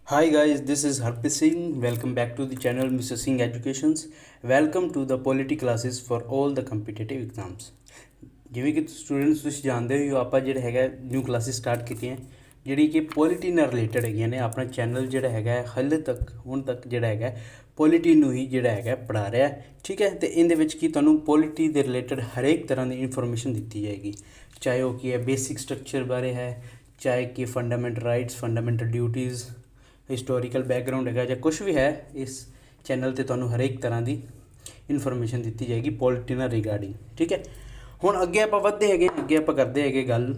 Hi guys, this is Harpreet Singh. Welcome back to the channel Mr. Singh Educations. Welcome to the polity classes for all the competitive exams. ਜਿਵੇਂ ਕਿ students ਤੁਸੀਂ ਜਾਣਦੇ ਹੋ ਆਪਾਂ ਜਿਹੜਾ ਹੈਗਾ new classes start ਕੀਤੀਆਂ ਜਿਹੜੀ ਕਿ ਪੋਲਿਟੀ ਨਾਲ ਰਿਲੇਟਡ ਹੈਗੀਆਂ ਨੇ। ਆਪਣਾ ਚੈਨਲ ਜਿਹੜਾ ਹੈਗਾ ਹਾਲੇ ਤੱਕ ਹੁਣ ਤੱਕ ਜਿਹੜਾ ਹੈਗਾ ਪੋਲਿਟੀ ਨੂੰ ਹੀ ਜਿਹੜਾ ਹੈਗਾ ਪੜ੍ਹਾ ਰਿਹਾ, ਠੀਕ ਹੈ। ਤੇ ਇਹਦੇ ਵਿੱਚ ਕੀ ਤੁਹਾਨੂੰ ਪੋਲਿਟੀ ਦੇ ਰਿਲੇਟਡ ਹਰੇਕ ਤਰ੍ਹਾਂ ਦੀ ਇਨਫੋਰਮੇਸ਼ਨ ਦਿੱਤੀ ਜਾਏਗੀ, ਚਾਹੇ ਉਹ ਕੀ ਹੈ ਬੇਸਿਕ ਸਟਰਕਚਰ ਬਾਰੇ ਹੈ, ਚਾਹੇ ਕਿ fundamental rights, fundamental duties, historical background ਹੈਗਾ ਜਾਂ ਕੁਛ ਵੀ ਹੈ। ਇਸ ਚੈਨਲ 'ਤੇ ਤੁਹਾਨੂੰ ਹਰੇਕ ਤਰ੍ਹਾਂ ਦੀ ਇਨਫੋਰਮੇਸ਼ਨ ਦਿੱਤੀ ਜਾਏਗੀ ਪੋਲਿਟੀ ਨਾਲ ਰਿਗਾਰਡਿੰਗ, ਠੀਕ ਹੈ। ਹੁਣ ਅੱਗੇ ਆਪਾਂ ਵੱਧਦੇ ਹੈਗੇ, ਅੱਗੇ ਆਪਾਂ ਕਰਦੇ ਹੈਗੇ ਗੱਲ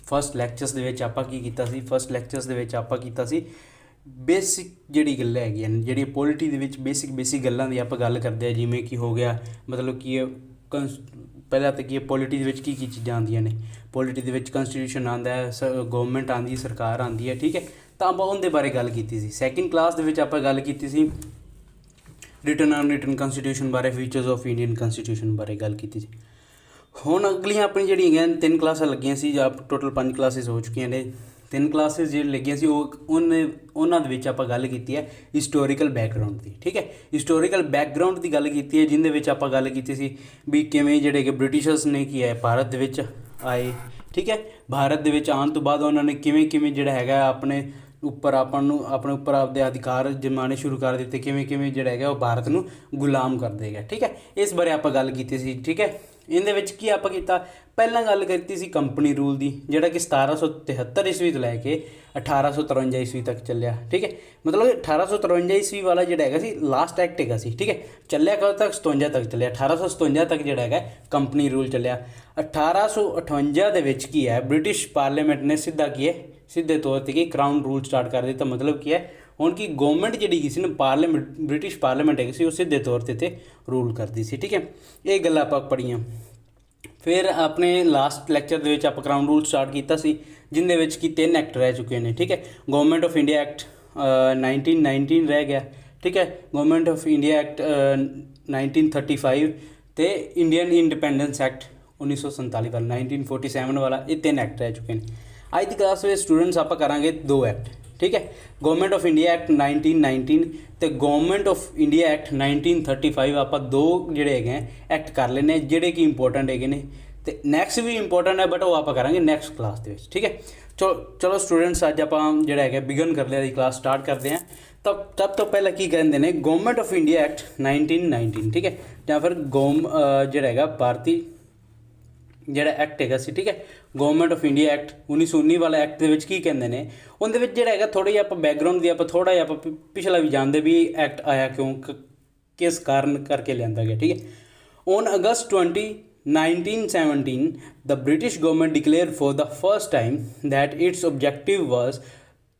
ਫਸਟ ਲੈਕਚਰਸ ਦੇ ਵਿੱਚ ਆਪਾਂ ਕੀ ਕੀਤਾ ਸੀ। ਫਸਟ ਲੈਕਚਰਸ ਦੇ ਵਿੱਚ ਆਪਾਂ ਕੀਤਾ ਸੀ ਬੇਸਿਕ ਜਿਹੜੀ ਗੱਲਾਂ ਹੈਗੀਆਂ ਨੇ, ਜਿਹੜੀ ਪੋਲਿਟੀ ਦੇ ਵਿੱਚ ਬੇਸਿਕ ਗੱਲਾਂ ਦੀ ਆਪਾਂ ਗੱਲ ਕਰਦੇ ਹਾਂ। ਜਿਵੇਂ ਕਿ ਹੋ ਗਿਆ ਮਤਲਬ ਕਿ ਪਹਿਲਾਂ ਤਾਂ ਕੀ ਪੋਲਿਟੀ ਦੇ ਵਿੱਚ ਕੀ ਚੀਜ਼ਾਂ ਆਉਂਦੀਆਂ ਨੇ। ਪੋਲਿਟੀ ਦੇ ਵਿੱਚ ਕੰਸਟੀਟਿਊਸ਼ਨ ਆਉਂਦਾ ਹੈ, ਗਵਰਨਮੈਂਟ ਆਉਂਦੀ ਹੈ, ਸਰਕਾਰ ਆਉਂਦੀ ਹੈ, ਠੀਕ ਹੈ। ਤਾਂ ਆਪਾਂ ਉਹਦੇ ਬਾਰੇ ਗੱਲ ਕੀਤੀ ਸੀ। ਸੈਕਿੰਡ ਕਲਾਸ ਦੇ ਵਿੱਚ ਆਪਾਂ ਗੱਲ ਕੀਤੀ ਸੀ ਰਿਟਨ ਅਨਰਿਟਨ ਕੰਸਟੀਟਿਊਸ਼ਨ ਬਾਰੇ, ਫੀਚਰਸ ਆਫ ਇੰਡੀਅਨ ਕੰਸਟੀਟਿਊਸ਼ਨ ਬਾਰੇ ਗੱਲ ਕੀਤੀ ਸੀ। ਹੁਣ ਅਗਲੀਆਂ ਆਪਣੀ ਜਿਹੜੀਆਂ ਹੈਗੀਆਂ 3 ਕਲਾਸਾਂ ਲੱਗੀਆਂ ਸੀ, ਜਾਂ ਟੋਟਲ 5 ਕਲਾਸਿਸ ਹੋ ਚੁੱਕੀਆਂ ਨੇ। 3 ਕਲਾਸਿਸ ਜਿਹੜੀ ਲੱਗੀਆਂ ਸੀ ਉਹਨਾਂ ਦੇ ਵਿੱਚ ਆਪਾਂ ਗੱਲ ਕੀਤੀ ਹੈ ਹਿਸਟੋਰੀਕਲ ਬੈਕਗਰਾਊਂਡ ਦੀ, ਠੀਕ ਹੈ। ਹਿਸਟੋਰੀਕਲ ਬੈਕਗਰਾਊਂਡ ਦੀ ਗੱਲ ਕੀਤੀ ਹੈ, ਜਿਹਦੇ ਵਿੱਚ ਆਪਾਂ ਗੱਲ ਕੀਤੀ ਸੀ ਵੀ ਕਿਵੇਂ ਜਿਹੜੇ ਕਿ ਬ੍ਰਿਟਿਸ਼ਰਸ ਨੇ ਕੀ ਹੈ ਭਾਰਤ ਦੇ ਵਿੱਚ ਆਏ, ਠੀਕ ਹੈ। ਭਾਰਤ ਦੇ ਵਿੱਚ ਆਉਣ ਤੋਂ ਬਾਅਦ ਉਹਨਾਂ ਨੇ ਕਿਵੇਂ ਜਿਹੜਾ ਹੈਗਾ ਆਪਣੇ ਉੱਪਰ ਆਪਦੇ ਅਧਿਕਾਰ ਜਮਾਣੇ ਸ਼ੁਰੂ ਕਰ ਦਿੱਤੇ, ਕਿਵੇਂ ਜਿਹੜਾ ਹੈਗਾ ਉਹ ਭਾਰਤ ਨੂੰ ਗੁਲਾਮ ਕਰ ਦੇਗਾ, ਠੀਕ ਹੈ। ਇਸ ਬਾਰੇ ਆਪਾਂ ਗੱਲ ਕੀਤੀ ਸੀ, ਠੀਕ ਹੈ। ਇਹਦੇ ਵਿੱਚ ਕੀ ਆਪਾਂ ਕੀਤਾ, ਪਹਿਲਾਂ ਗੱਲ ਕੀਤੀ ਸੀ ਕੰਪਨੀ ਰੂਲ ਦੀ, ਜਿਹੜਾ ਕਿ 1773 ਈਸਵੀ ਤੋਂ ਲੈ ਕੇ 1853 ਈਸਵੀ ਤੱਕ ਚੱਲਿਆ, ਠੀਕ ਹੈ। ਮਤਲਬ 1853 ਈਸਵੀ ਵਾਲਾ ਜਿਹੜਾ ਹੈਗਾ ਸੀ ਲਾਸਟ ਐਕਟ ਹੈਗਾ ਸੀ, ਠੀਕ ਹੈ। ਚੱਲਿਆ ਕਦੋਂ ਤੱਕ, 57 ਤੱਕ ਚੱਲਿਆ। 1857 ਤੱਕ ਜਿਹੜਾ ਹੈਗਾ ਕੰਪਨੀ ਰੂਲ ਚੱਲਿਆ। 1858 ਦੇ ਵਿੱਚ ਕੀ ਹੈ ਬ੍ਰਿਟਿਸ਼ ਪਾਰਲੀਮੈਂਟ ਨੇ ਸਿੱਧੇ ਤੌਰ 'ਤੇ ਕਿ ਕਰਾਊਨ ਰੂਲ ਸਟਾਰਟ ਕਰ ਦਿੱਤਾ। ਮਤਲਬ ਕੀ ਹੈ ਹੁਣ ਕਿ ਗਵਰਨਮੈਂਟ ਜਿਹੜੀ ਕੀ ਸੀ ਨਾ ਬ੍ਰਿਟਿਸ਼ ਪਾਰਲੀਮੈਂਟ ਹੈਗੀ ਸੀ, ਉਹ ਸਿੱਧੇ ਤੌਰ 'ਤੇ ਰੂਲ ਕਰਦੀ ਸੀ, ਠੀਕ ਹੈ। ਇਹ ਗੱਲਾਂ ਆਪਾਂ ਪੜ੍ਹੀਆਂ। ਫਿਰ ਆਪਣੇ ਲਾਸਟ ਲੈਕਚਰ ਦੇ ਵਿੱਚ ਆਪਾਂ ਕਰਾਊਨ ਰੂਲ ਸਟਾਰਟ ਕੀਤਾ ਸੀ, ਜਿਹਦੇ ਵਿੱਚ ਕਿ 3 ਐਕਟ ਰਹਿ ਚੁੱਕੇ ਨੇ, ਠੀਕ ਹੈ। ਗਵਰਨਮੈਂਟ ਆਫ ਇੰਡੀਆ ਐਕਟ 1919 ਰਹਿ ਗਿਆ, ਠੀਕ ਹੈ। ਗਵਰਨਮੈਂਟ ਆਫ ਇੰਡੀਆ ਐਕਟ 1935 ਅਤੇ ਇੰਡੀਅਨ ਇੰਡੀਪੈਂਡੈਂਸ ਐਕਟ 1947 ਵਾਲਾ 1947 ਵਾਲਾ, ਇਹ 3 ਐਕਟ ਰਹਿ ਚੁੱਕੇ ਨੇ। ਅੱਜ ਦੀ ਕਲਾਸ ਵਿੱਚ ਸਟੂਡੈਂਟਸ ਆਪਾਂ ਕਰਾਂਗੇ 2 ਐਕਟ, ਠੀਕ ਹੈ। ਗਵਰਨਮੈਂਟ ਆਫ ਇੰਡੀਆ ਐਕਟ 1919 ਅਤੇ ਗਵਰਨਮੈਂਟ ਆਫ ਇੰਡੀਆ ਐਕਟ 1935 ਆਪਾਂ 2 ਜਿਹੜੇ ਹੈਗੇ ਐਕਟ ਕਰ ਲੈਣੇ, ਜਿਹੜੇ ਕਿ ਇੰਪੋਰਟੈਂਟ ਹੈਗੇ ਨੇ। ਅਤੇ ਨੈਕਸਟ ਵੀ ਇੰਪੋਰਟੈਂਟ ਹੈ, ਬਟ ਉਹ ਆਪਾਂ ਕਰਾਂਗੇ ਨੈਕਸਟ ਕਲਾਸ ਦੇ ਵਿੱਚ, ਠੀਕ ਹੈ। ਚਲੋ ਸਟੂਡੈਂਟਸ ਅੱਜ ਆਪਾਂ ਜਿਹੜਾ ਹੈਗਾ ਬਿਗਨ ਕਰ ਲਿਆ ਦੀ ਕਲਾਸ ਸਟਾਰਟ ਕਰਦੇ ਹਾਂ। ਸਭ ਤੋਂ ਪਹਿਲਾਂ ਕੀ ਕਹਿੰਦੇ ਨੇ ਗਵਰਨਮੈਂਟ ਆਫ ਇੰਡੀਆ ਐਕਟ 1919, ਠੀਕ ਹੈ, ਜਾਂ ਫਿਰ ਜਿਹੜਾ ਹੈਗਾ ਭਾਰਤੀ ਜਿਹੜਾ ਐਕਟ ਹੈਗਾ ਸੀ, ਠੀਕ ਹੈ। ਗਵਰਨਮੈਂਟ ਆਫ ਇੰਡੀਆ ਐਕਟ 1919 ਵਾਲਾ ਐਕਟ ਦੇ ਵਿੱਚ ਕੀ ਕਹਿੰਦੇ ਨੇ, ਉਹਦੇ ਵਿੱਚ ਜਿਹੜਾ ਹੈਗਾ ਥੋੜ੍ਹਾ ਜਿਹਾ ਆਪਾਂ ਬੈਕਗਰਾਊਂਡ ਦੀ ਆਪਾਂ ਥੋੜ੍ਹਾ ਜਿਹਾ ਆਪਾਂ ਪਿਛਲਾ ਵੀ ਜਾਣਦੇ ਵੀ ਐਕਟ ਆਇਆ ਕਿਉਂ, ਕਿਸ ਕਾਰਨ ਕਰਕੇ ਲਿਆਂਦਾ ਗਿਆ, ਠੀਕ ਹੈ। On August 20 1917 the British government declared for the first time that its objective was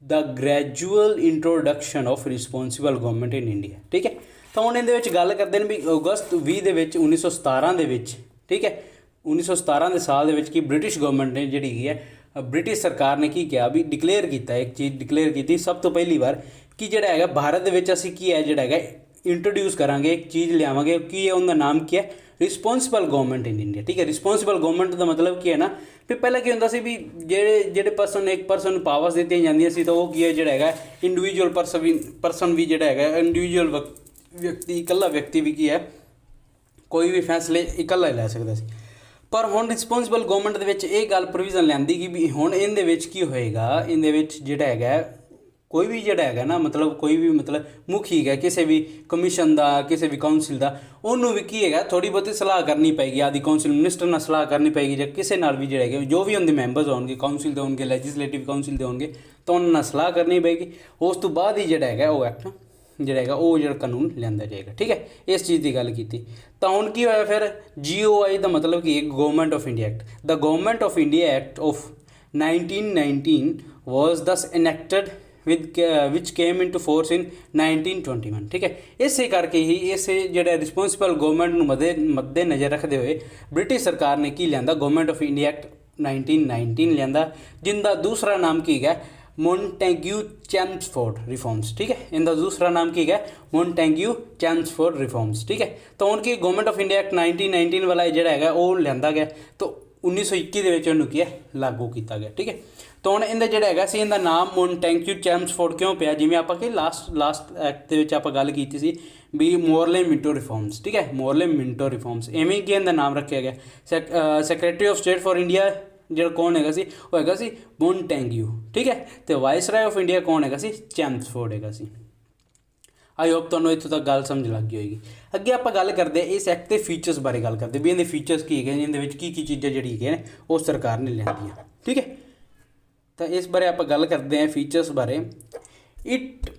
the gradual introduction of responsible government in India, ਠੀਕ ਹੈ। ਤਾਂ ਹੁਣ ਇਹਦੇ ਵਿੱਚ ਗੱਲ ਕਰਦੇ ਨੇ ਵੀ ਅਗਸਤ 20 ਦੇ ਵਿੱਚ 1917 ਦੇ ਵਿੱਚ, ਠੀਕ ਹੈ, 1917 ਦੇ ਸਾਲ ਦੇ ਵਿੱਚ ਕਿ ਬ੍ਰਿਟਿਸ਼ ਗਵਰਨਮੈਂਟ ਨੇ ਜਿਹੜੀ ਹੈਗੀ ਹੈ ਬ੍ਰਿਟਿਸ਼ ਸਰਕਾਰ ਨੇ ਕੀ ਕਿਹਾ ਵੀ ਡਿਕਲੇਅਰ ਕੀਤਾ, ਇੱਕ ਚੀਜ਼ ਡਿਕਲੇਅਰ ਕੀਤੀ ਸਭ ਤੋਂ ਪਹਿਲੀ ਵਾਰ ਕਿ ਜਿਹੜਾ ਹੈਗਾ ਭਾਰਤ ਦੇ ਵਿੱਚ ਅਸੀਂ ਕੀ ਹੈ ਜਿਹੜਾ ਹੈਗਾ ਇੰਟਰੋਡਿਊਸ ਕਰਾਂਗੇ, ਇੱਕ ਚੀਜ਼ ਲਿਆਵਾਂਗੇ। ਕੀ ਹੈ ਉਹਦਾ ਨਾਮ ਕੀ ਹੈ, ਰਿਸਪੋਂਸੀਬਲ ਗਵਰਨਮੈਂਟ ਇਨ ਇੰਡੀਆ, ਠੀਕ ਹੈ। ਰਿਸਪੋਂਸੀਬਲ ਗਵਰਨਮੈਂਟ ਦਾ ਮਤਲਬ ਕੀ ਹੈ ਨਾ ਵੀ ਪਹਿਲਾਂ ਕੀ ਹੁੰਦਾ ਸੀ ਵੀ ਜਿਹੜੇ ਪਰਸਨ ਨੂੰ ਪਾਵਰਸ ਦਿੱਤੀਆਂ ਜਾਂਦੀਆਂ ਸੀ, ਤਾਂ ਉਹ ਕੀ ਹੈ ਜਿਹੜਾ ਹੈਗਾ ਇੰਡੀਵਿਜੂਅਲ ਪਰਸਨ ਵੀ ਜਿਹੜਾ ਹੈਗਾ ਇੰਡੀਵਿਜੂਅਲ ਵਿਅਕਤੀ, ਇਕੱਲਾ ਵਿਅਕਤੀ ਵੀ ਕੀ ਹੈ ਕੋਈ ਵੀ ਫੈਸਲੇ ਇਕੱਲਾ ਹੀ ਲੈ ਸਕਦਾ ਸੀ। ਪਰ ਹੁਣ ਰਿਸਪੋਂਸੀਬਲ ਗਵਰਨਮੈਂਟ ਦੇ ਵਿੱਚ ਇਹ ਗੱਲ ਪ੍ਰੋਵੀਜ਼ਨ ਲਿਆਂਦੀ ਕਿ ਵੀ ਹੁਣ ਇਹਦੇ ਵਿੱਚ ਕੀ ਹੋਏਗਾ, ਇਹਦੇ ਵਿੱਚ ਜਿਹੜਾ ਹੈਗਾ ਕੋਈ ਵੀ ਜਿਹੜਾ ਹੈਗਾ ਨਾ ਕੋਈ ਵੀ ਮੁਖੀ ਹੈਗਾ ਕਿਸੇ ਵੀ ਕਮਿਸ਼ਨ ਦਾ, ਕਿਸੇ ਵੀ ਕਾਊਂਸਿਲ ਦਾ, ਉਹਨੂੰ ਵੀ ਕੀ ਹੈਗਾ ਥੋੜ੍ਹੀ ਬਹੁਤੀ ਸਲਾਹ ਕਰਨੀ ਪਏਗੀ। ਆਦਿ ਕਾਊਂਸਿਲ ਮਿਨਿਸਟਰ ਨਾਲ ਸਲਾਹ ਕਰਨੀ ਪਏਗੀ, ਜਾਂ ਕਿਸੇ ਨਾਲ ਵੀ ਜਿਹੜੇ ਹੈਗੇ ਜੋ ਵੀ ਉਹਦੇ ਮੈਂਬਰਸ ਹੋਣਗੇ ਕਾਊਂਸਿਲ ਦੇ ਹੋਣਗੇ, ਲੈਜਿਸਲੇਟਿਵ ਕਾਊਂਸਿਲ ਦੇ ਹੋਣਗੇ, ਤਾਂ ਉਹਨਾਂ ਨਾਲ ਸਲਾਹ ਕਰਨੀ ਪਏਗੀ। ਉਸ ਤੋਂ ਬਾਅਦ ਹੀ ਜਿਹੜਾ ਹੈਗਾ ਉਹ ਐਕਟ ਜਿਹੜਾ ਹੈਗਾ ਉਹ ਜਿਹੜਾ ਕਾਨੂੰਨ ਲਿਆਂਦਾ ਜਾਏਗਾ, ਠੀਕ ਹੈ। ਇਸ ਚੀਜ਼ ਦੀ ਗੱਲ ਕੀਤੀ। ਤਾਂ ਹੁਣ ਕੀ ਹੋਇਆ ਫਿਰ GOI ਦਾ ਮਤਲਬ ਕੀ government of India act. The government of India act of 1919 was thus enacted which came into force in 1921, ਠੀਕ ਹੈ। ਇਸੇ ਕਰਕੇ ਹੀ ਇਸੇ ਜਿਹੜਾ ਰਿਸਪੋਂਸੀਬਲ ਗਵਰਨਮੈਂਟ ਨੂੰ ਮੱਦੇ ਨਜ਼ਰ ਰੱਖਦੇ ਹੋਏ ਬ੍ਰਿਟਿਸ਼ ਸਰਕਾਰ ਨੇ ਕੀ ਲਿਆਂਦਾ ਗਵਰਨਮੈਂਟ ਆਫ ਇੰਡੀਆ ਐਕਟ 1919 ਲਿਆਂਦਾ, ਜਿਹਦਾ ਦੂਸਰਾ ਨਾਮ ਕੀ ਹੈਗਾ ਮੌਂਟੈਗਿਊ ਚੈਮਸਫੋਰਡ ਰਿਫਾਰਮਸ, ਠੀਕ ਹੈ। ਇਹਦਾ ਦੂਸਰਾ ਨਾਮ ਕੀ ਹੈਗਾ ਮੌਂਟੈਗਿਊ ਚੈਮਸਫੋਰਡ ਰਿਫਾਰਮਸ, ਠੀਕ ਹੈ। ਤਾਂ ਹੁਣ ਕੀ ਗਵਰਨਮੈਂਟ ਆਫ ਇੰਡੀਆ ਐਕਟ 1919 ਵਾਲਾ ਜਿਹੜਾ ਹੈਗਾ ਉਹ ਲਿਆਂਦਾ ਗਿਆ, ਤਾਂ 1921 ਦੇ ਵਿੱਚ ਉਹਨੂੰ ਕੀ ਹੈ ਲਾਗੂ ਕੀਤਾ ਗਿਆ, ਠੀਕ ਹੈ। ਤਾਂ ਹੁਣ ਇਹਦਾ ਜਿਹੜਾ ਹੈਗਾ ਸੀ ਇਹਦਾ ਨਾਮ ਮੌਂਟੈਂਕਿਊ ਚੈਮਸਫੋਰਡ ਕਿਉਂ ਪਿਆ, ਜਿਵੇਂ ਆਪਾਂ ਕਿ ਲਾਸਟ ਐਕਟ ਦੇ ਵਿੱਚ ਆਪਾਂ ਗੱਲ ਕੀਤੀ ਸੀ ਵੀ ਮੋਰਲੇ ਮਿੰਟੋ ਰਿਫਾਰਮਸ, ਠੀਕ ਹੈ, ਮੋਰਲੇ ਮਿੰਟੋ ਰਿਫਾਰਮਸ, ਐਵੇਂ ਕਿ ਇਹਦਾ ਨਾਮ ਰੱਖਿਆ ਗਿਆ। Secretary of state for India ਜਿਹੜਾ ਕੌਣ ਹੈਗਾ ਸੀ, ਉਹ ਹੈਗਾ ਸੀ ਮੌਂਟੈਂਕਿਊ, ਠੀਕ ਹੈ, ਤੇ ਵਾਇਸਰਾਏ ਆਫ ਇੰਡੀਆ ਕੌਣ ਹੈਗਾ ਸੀ, ਚੈਮਸਫੋਰਡ ਹੈਗਾ ਸੀ। आई होप ਤੁਹਾਨੂੰ ਇੱਥੋਂ ਤੱਕ ਗੱਲ ਸਮਝ ਲੱਗ ਗਈ ਹੋਏਗੀ। ਅੱਗੇ ਆਪਾਂ ਗੱਲ ਕਰਦੇ ਇਸ ਐਕਟ ਦੇ ਫੀਚਰਸ ਬਾਰੇ ਗੱਲ ਕਰਦੇ ਵੀ ਇਹਦੇ ਫੀਚਰਸ ਕੀ ਹੈਗੇ, ਇਹਦੇ ਵਿੱਚ ਕੀ ਚੀਜ਼ਾਂ ਜਿਹੜੀ ਹੈਗੀਆਂ ਨੇ ਉਹ ਸਰਕਾਰ ਨੇ ਲਿਆਂਦੀਆਂ, ਠੀਕ ਹੈ। ਤਾਂ ਇਸ ਬਾਰੇ ਆਪਾਂ ਗੱਲ ਕਰਦੇ ਹਾਂ ਫੀਚਰਸ ਬਾਰੇ। It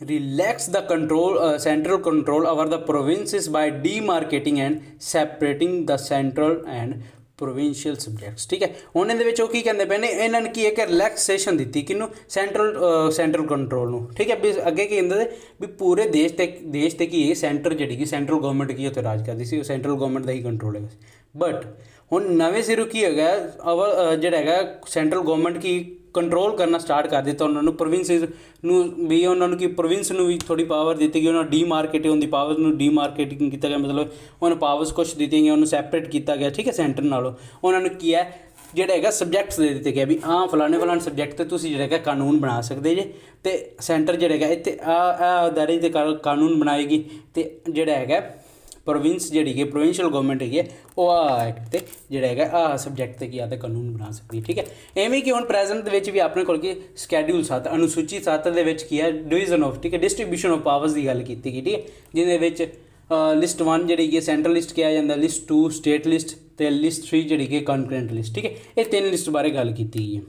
relax the control central control over the provinces by demarcating and separating the central and provincial subjects, ਠੀਕ ਹੈ। ਹੁਣ ਇਹਦੇ ਵਿੱਚ ਉਹ ਕੀ ਕਹਿੰਦੇ ਪਏ ਨੇ, ਇਹਨਾਂ ਨੇ ਕੀ ਹੈ ਕਿ ਰਿਲੈਕਸੇਸ਼ਨ ਦਿੱਤੀ ਕਿਹਨੂੰ, ਸੈਂਟਰਲ ਕੰਟਰੋਲ ਨੂੰ, ਠੀਕ ਹੈ। ਵੀ ਅੱਗੇ ਕੀ ਕਹਿੰਦੇ ਵੀ ਪੂਰੇ ਦੇਸ਼ ਤੇ ਕੀ ਹੈ ਸੈਂਟਰ ਜਿਹੜੀ ਕਿ ਸੈਂਟਰਲ ਗਵਰਨਮੈਂਟ ਕੀ ਉੱਥੇ ਰਾਜ ਕਰਦੀ ਸੀ, ਉਹ ਸੈਂਟਰਲ ਗਵਰਨਮੈਂਟ ਦਾ ਹੀ ਕੰਟਰੋਲ ਹੈਗਾ ਸੀ। ਬਟ ਹੁਣ ਨਵੇਂ ਸਿਰੋਂ ਕੀ ਹੈਗਾ ਜਿਹੜਾ ਹੈਗਾ ਸੈਂਟਰਲ ਗਵਰਨਮੈਂਟ ਕੀ ਕੰਟਰੋਲ ਕਰਨਾ ਸਟਾਰਟ ਕਰ ਦਿੱਤਾ ਉਹਨਾਂ ਨੂੰ, ਪ੍ਰੋਵਿੰਸਿਸ ਨੂੰ ਵੀ ਉਹਨਾਂ ਨੂੰ ਕੀ ਪ੍ਰੋਵਿੰਸ ਨੂੰ ਵੀ ਥੋੜੀ ਪਾਵਰ ਦਿੱਤੀ ਗਈ, ਉਹਨਾਂ ਡੀਮਾਰਕੇਟ ਹੋਣ ਦੀ ਪਾਵਰ ਨੂੰ ਡੀਮਾਰਕੇਟਿੰਗ ਕੀਤਾ ਗਿਆ, ਮਤਲਬ ਉਹਨਾਂ ਪਾਵਰਸ ਕੁਛ ਦਿੱਤੀਆਂ ਗਈਆਂ, ਉਹਨੂੰ ਸੈਪਰੇਟ ਕੀਤਾ ਗਿਆ, ਠੀਕ ਹੈ, ਸੈਂਟਰ ਨਾਲੋਂ। ਉਹਨਾਂ ਨੂੰ ਕੀ ਹੈ ਜਿਹੜਾ ਹੈਗਾ ਸਬਜੈਕਟਸ ਦੇ ਦਿੱਤੇ ਗਿਆ ਵੀ ਫਲਾਣੇ ਸਬਜੈਕਟ 'ਤੇ ਤੁਸੀਂ ਜਿਹੜਾ ਹੈਗਾ ਕਾਨੂੰਨ ਬਣਾ ਸਕਦੇ ਜੇ, ਅਤੇ ਸੈਂਟਰ ਜਿਹੜਾ ਹੈਗਾ ਇੱਥੇ ਅਦਾਰੇ 'ਤੇ ਕਾਨੂੰਨ ਬਣਾਏਗੀ, ਅਤੇ ਜਿਹੜਾ ਹੈਗਾ ਪ੍ਰੋਵਿੰਸ ਜਿਹੜੀ ਹੈ ਪ੍ਰੋਵਿੰਸ਼ੀਅਲ ਗਵਰਨਮੈਂਟ ਹੈਗੀ ਹੈ ਉਹ ਐਕਟ 'ਤੇ ਜਿਹੜਾ ਹੈਗਾ ਸਬਜੈਕਟ 'ਤੇ ਕੀ ਆ ਕਾਨੂੰਨ ਬਣਾ ਸਕਦੀ ਹੈ, ਠੀਕ ਹੈ। ਐਵੇਂ ਕਿ ਹੁਣ ਪ੍ਰੈਜ਼ੈਂਟ ਦੇ ਵਿੱਚ ਵੀ ਆਪਣੇ ਕੋਲ ਕੀ ਸਕੈਡਿਊਲ 7 ਅਨੁਸੂਚੀ 7 ਦੇ ਵਿੱਚ ਕੀ ਹੈ ਡਿਵੀਜ਼ਨ ਆਫ, ਠੀਕ ਹੈ, ਡਿਸਟਰੀਬਿਊਸ਼ਨ ਆਫ ਪਾਵਰਸ ਦੀ ਗੱਲ ਕੀਤੀ ਗਈ, ਠੀਕ ਹੈ, ਜਿਹਦੇ ਵਿੱਚ ਲਿਸਟ 1 ਜਿਹੜੀ ਕਿ ਸੈਂਟਰਲ ਲਿਸਟ ਕਿਹਾ ਜਾਂਦਾ, ਲਿਸਟ 2 ਸਟੇਟ ਲਿਸਟ, ਅਤੇ ਲਿਸਟ 3 ਜਿਹੜੀ ਕਿ ਕਨਕਰੈਂਟ ਲਿਸਟ, ਠੀਕ ਹੈ। ਇਹ 3 ਲਿਸਟ ਬਾਰੇ ਗੱਲ ਕੀਤੀ ਗਈ ਹੈ।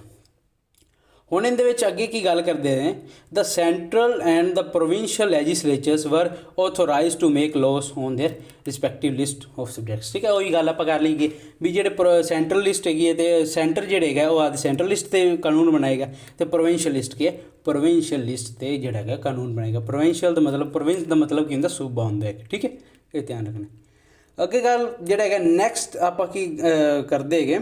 ਹੁਣ ਇਹਦੇ ਵਿੱਚ ਅੱਗੇ ਕੀ ਗੱਲ ਕਰਦੇ ਨੇ, the central and the provincial legislatures were authorised to make laws on their respective list of subjects, ਠੀਕ ਹੈ। ਉਹੀ ਗੱਲ ਆਪਾਂ ਕਰ ਲਈਏ ਵੀ ਜਿਹੜੇ ਸੈਂਟਰਲ ਲਿਸਟ ਹੈਗੀ ਹੈ ਅਤੇ ਸੈਂਟਰ ਜਿਹੜੇ ਹੈਗਾ ਉਹ ਆਦੀ ਸੈਂਟਰਲ ਲਿਸਟ 'ਤੇ ਕਾਨੂੰਨ ਬਣਾਏਗਾ, ਅਤੇ ਪ੍ਰੋਵਿੰਸ਼ੀਅਲ ਲਿਸਟ ਕੀ ਹੈ ਪ੍ਰੋਵਿੰਸ਼ੀਅਲ ਲਿਸਟ 'ਤੇ ਜਿਹੜਾ ਹੈਗਾ ਕਾਨੂੰਨ ਬਣਾਏਗਾ। ਪ੍ਰੋਵਿੰਸ਼ੀਅਲ ਦਾ ਮਤਲਬ ਪ੍ਰੋਵਿੰਸ ਦਾ ਮਤਲਬ ਕੀ ਹੁੰਦਾ, ਸੂਬਾ ਹੁੰਦਾ ਹੈ, ਠੀਕ ਹੈ, ਇਹ ਧਿਆਨ ਰੱਖਣਾ। ਅੱਗੇ ਗੱਲ ਜਿਹੜਾ ਹੈਗਾ ਨੈਕਸਟ ਆਪਾਂ ਕੀ ਕਰਦੇ ਹੈਗੇ,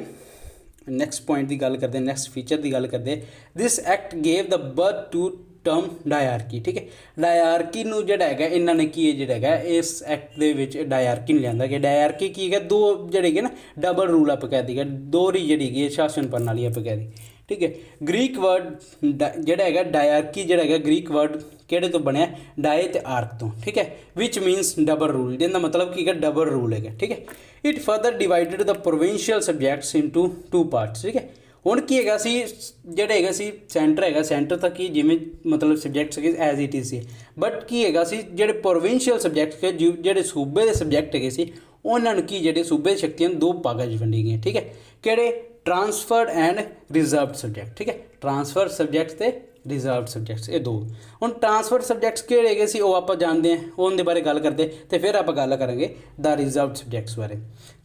ਨੈਕਸਟ ਪੁਆਇੰਟ ਦੀ ਗੱਲ ਕਰਦੇ, ਨੈਕਸਟ ਫੀਚਰ ਦੀ ਗੱਲ ਕਰਦੇ। This act gave the birth to term dyarchy, ਠੀਕ ਹੈ। ਡਾਇਆਰਕੀ ਨੂੰ ਜਿਹੜਾ ਹੈਗਾ ਇਹਨਾਂ ਨੇ ਕੀ ਜਿਹੜਾ ਹੈਗਾ ਇਸ ਐਕਟ ਦੇ ਵਿੱਚ ਡਾਇਆਰਕੀ ਨੂੰ ਲਿਆਂਦਾ ਗਿਆ। ਡਾਇਆਰਕੀ ਕੀ ਹੈਗਾ, ਦੋ ਜਿਹੜੇ ਹੈਗੇ ਨਾ ਡਬਲ ਰੂਲ ਆਪਾਂ ਕਹਿ ਦਈਏ, ਦੋਹਰੀ ਜਿਹੜੀ ਹੈਗੀ ਸ਼ਾਸਨ ਪ੍ਰਣਾਲੀ ਆਪਾਂ ਕਹਿ ਦਈਏ, ਠੀਕ ਹੈ। ਗ੍ਰੀਕ ਵਰਡ ਜਿਹੜਾ ਹੈਗਾ ਡਾਇਆਰਕੀ ਜਿਹੜਾ ਹੈਗਾ ਗ੍ਰੀਕ ਵਰਡ ਕਿਹੜੇ ਤੋਂ ਬਣਿਆ, ਡਾਏ ਅਤੇ ਆਰਕ ਤੋਂ, ਠੀਕ ਹੈ, ਵਿਚ ਮੀਨਸ ਡਬਲ ਰੂਲ, ਜਿਹਦਾ ਮਤਲਬ ਕੀ ਹੈਗਾ ਡਬਲ ਰੂਲ ਹੈਗਾ, ਠੀਕ ਹੈ। It further divided the provincial subjects into 2 parts, ਠੀਕ ਹੈ। ਹੁਣ ਕੀ ਹੈਗਾ ਸੀ ਜਿਹੜਾ ਹੈਗਾ ਸੀ ਸੈਂਟਰ ਤੱਕ ਹੀ ਜਿਵੇਂ ਮਤਲਬ ਸਬਜੈਕਟਸ ਹੈਗੇ ਐਜ਼ ਇਟ ਇਜ਼ ਸੀ, ਬਟ ਕੀ ਹੈਗਾ ਸੀ ਜਿਹੜੇ ਪ੍ਰੋਵਿੰਸ਼ੀਅਲ ਸਬਜੈਕਟ ਜਿਹੜੇ ਸੂਬੇ ਦੇ ਸਬਜੈਕਟ ਹੈਗੇ ਸੀ ਉਹਨਾਂ ਨੂੰ ਕੀ ਜਿਹੜੇ ਸੂਬੇ ਦੀ ਸ਼ਕਤੀਆਂ 2 ਭਾਗਾਂ 'ਚ ਵੰਡੀ ਗਈਆਂ, ਠੀਕ ਹੈ। ਕਿਹੜੇ, ਟਰਾਂਸਫਰਡ ਐਂਡ ਰਿਜ਼ਰਵਡ ਸਬਜੈਕਟ, ਠੀਕ ਹੈ, ਟਰਾਂਸਫਰ ਸਬਜੈਕਟਸ ਅਤੇ ਰਿਜ਼ਰਵਡ ਸਬਜੈਕਟਸ, ਇਹ 2। ਹੁਣ ਟਰਾਂਸਫਰ ਸਬਜੈਕਟਸ ਕਿਹੜੇ ਹੈਗੇ ਸੀ ਉਹ ਆਪਾਂ ਜਾਣਦੇ ਹਾਂ, ਉਹਦੇ ਬਾਰੇ ਗੱਲ ਕਰਦੇ ਅਤੇ ਫਿਰ ਆਪਾਂ ਗੱਲ ਕਰਾਂਗੇ ਦਾ ਰਿਜ਼ਰਵਡ ਸਬਜੈਕਟਸ ਬਾਰੇ।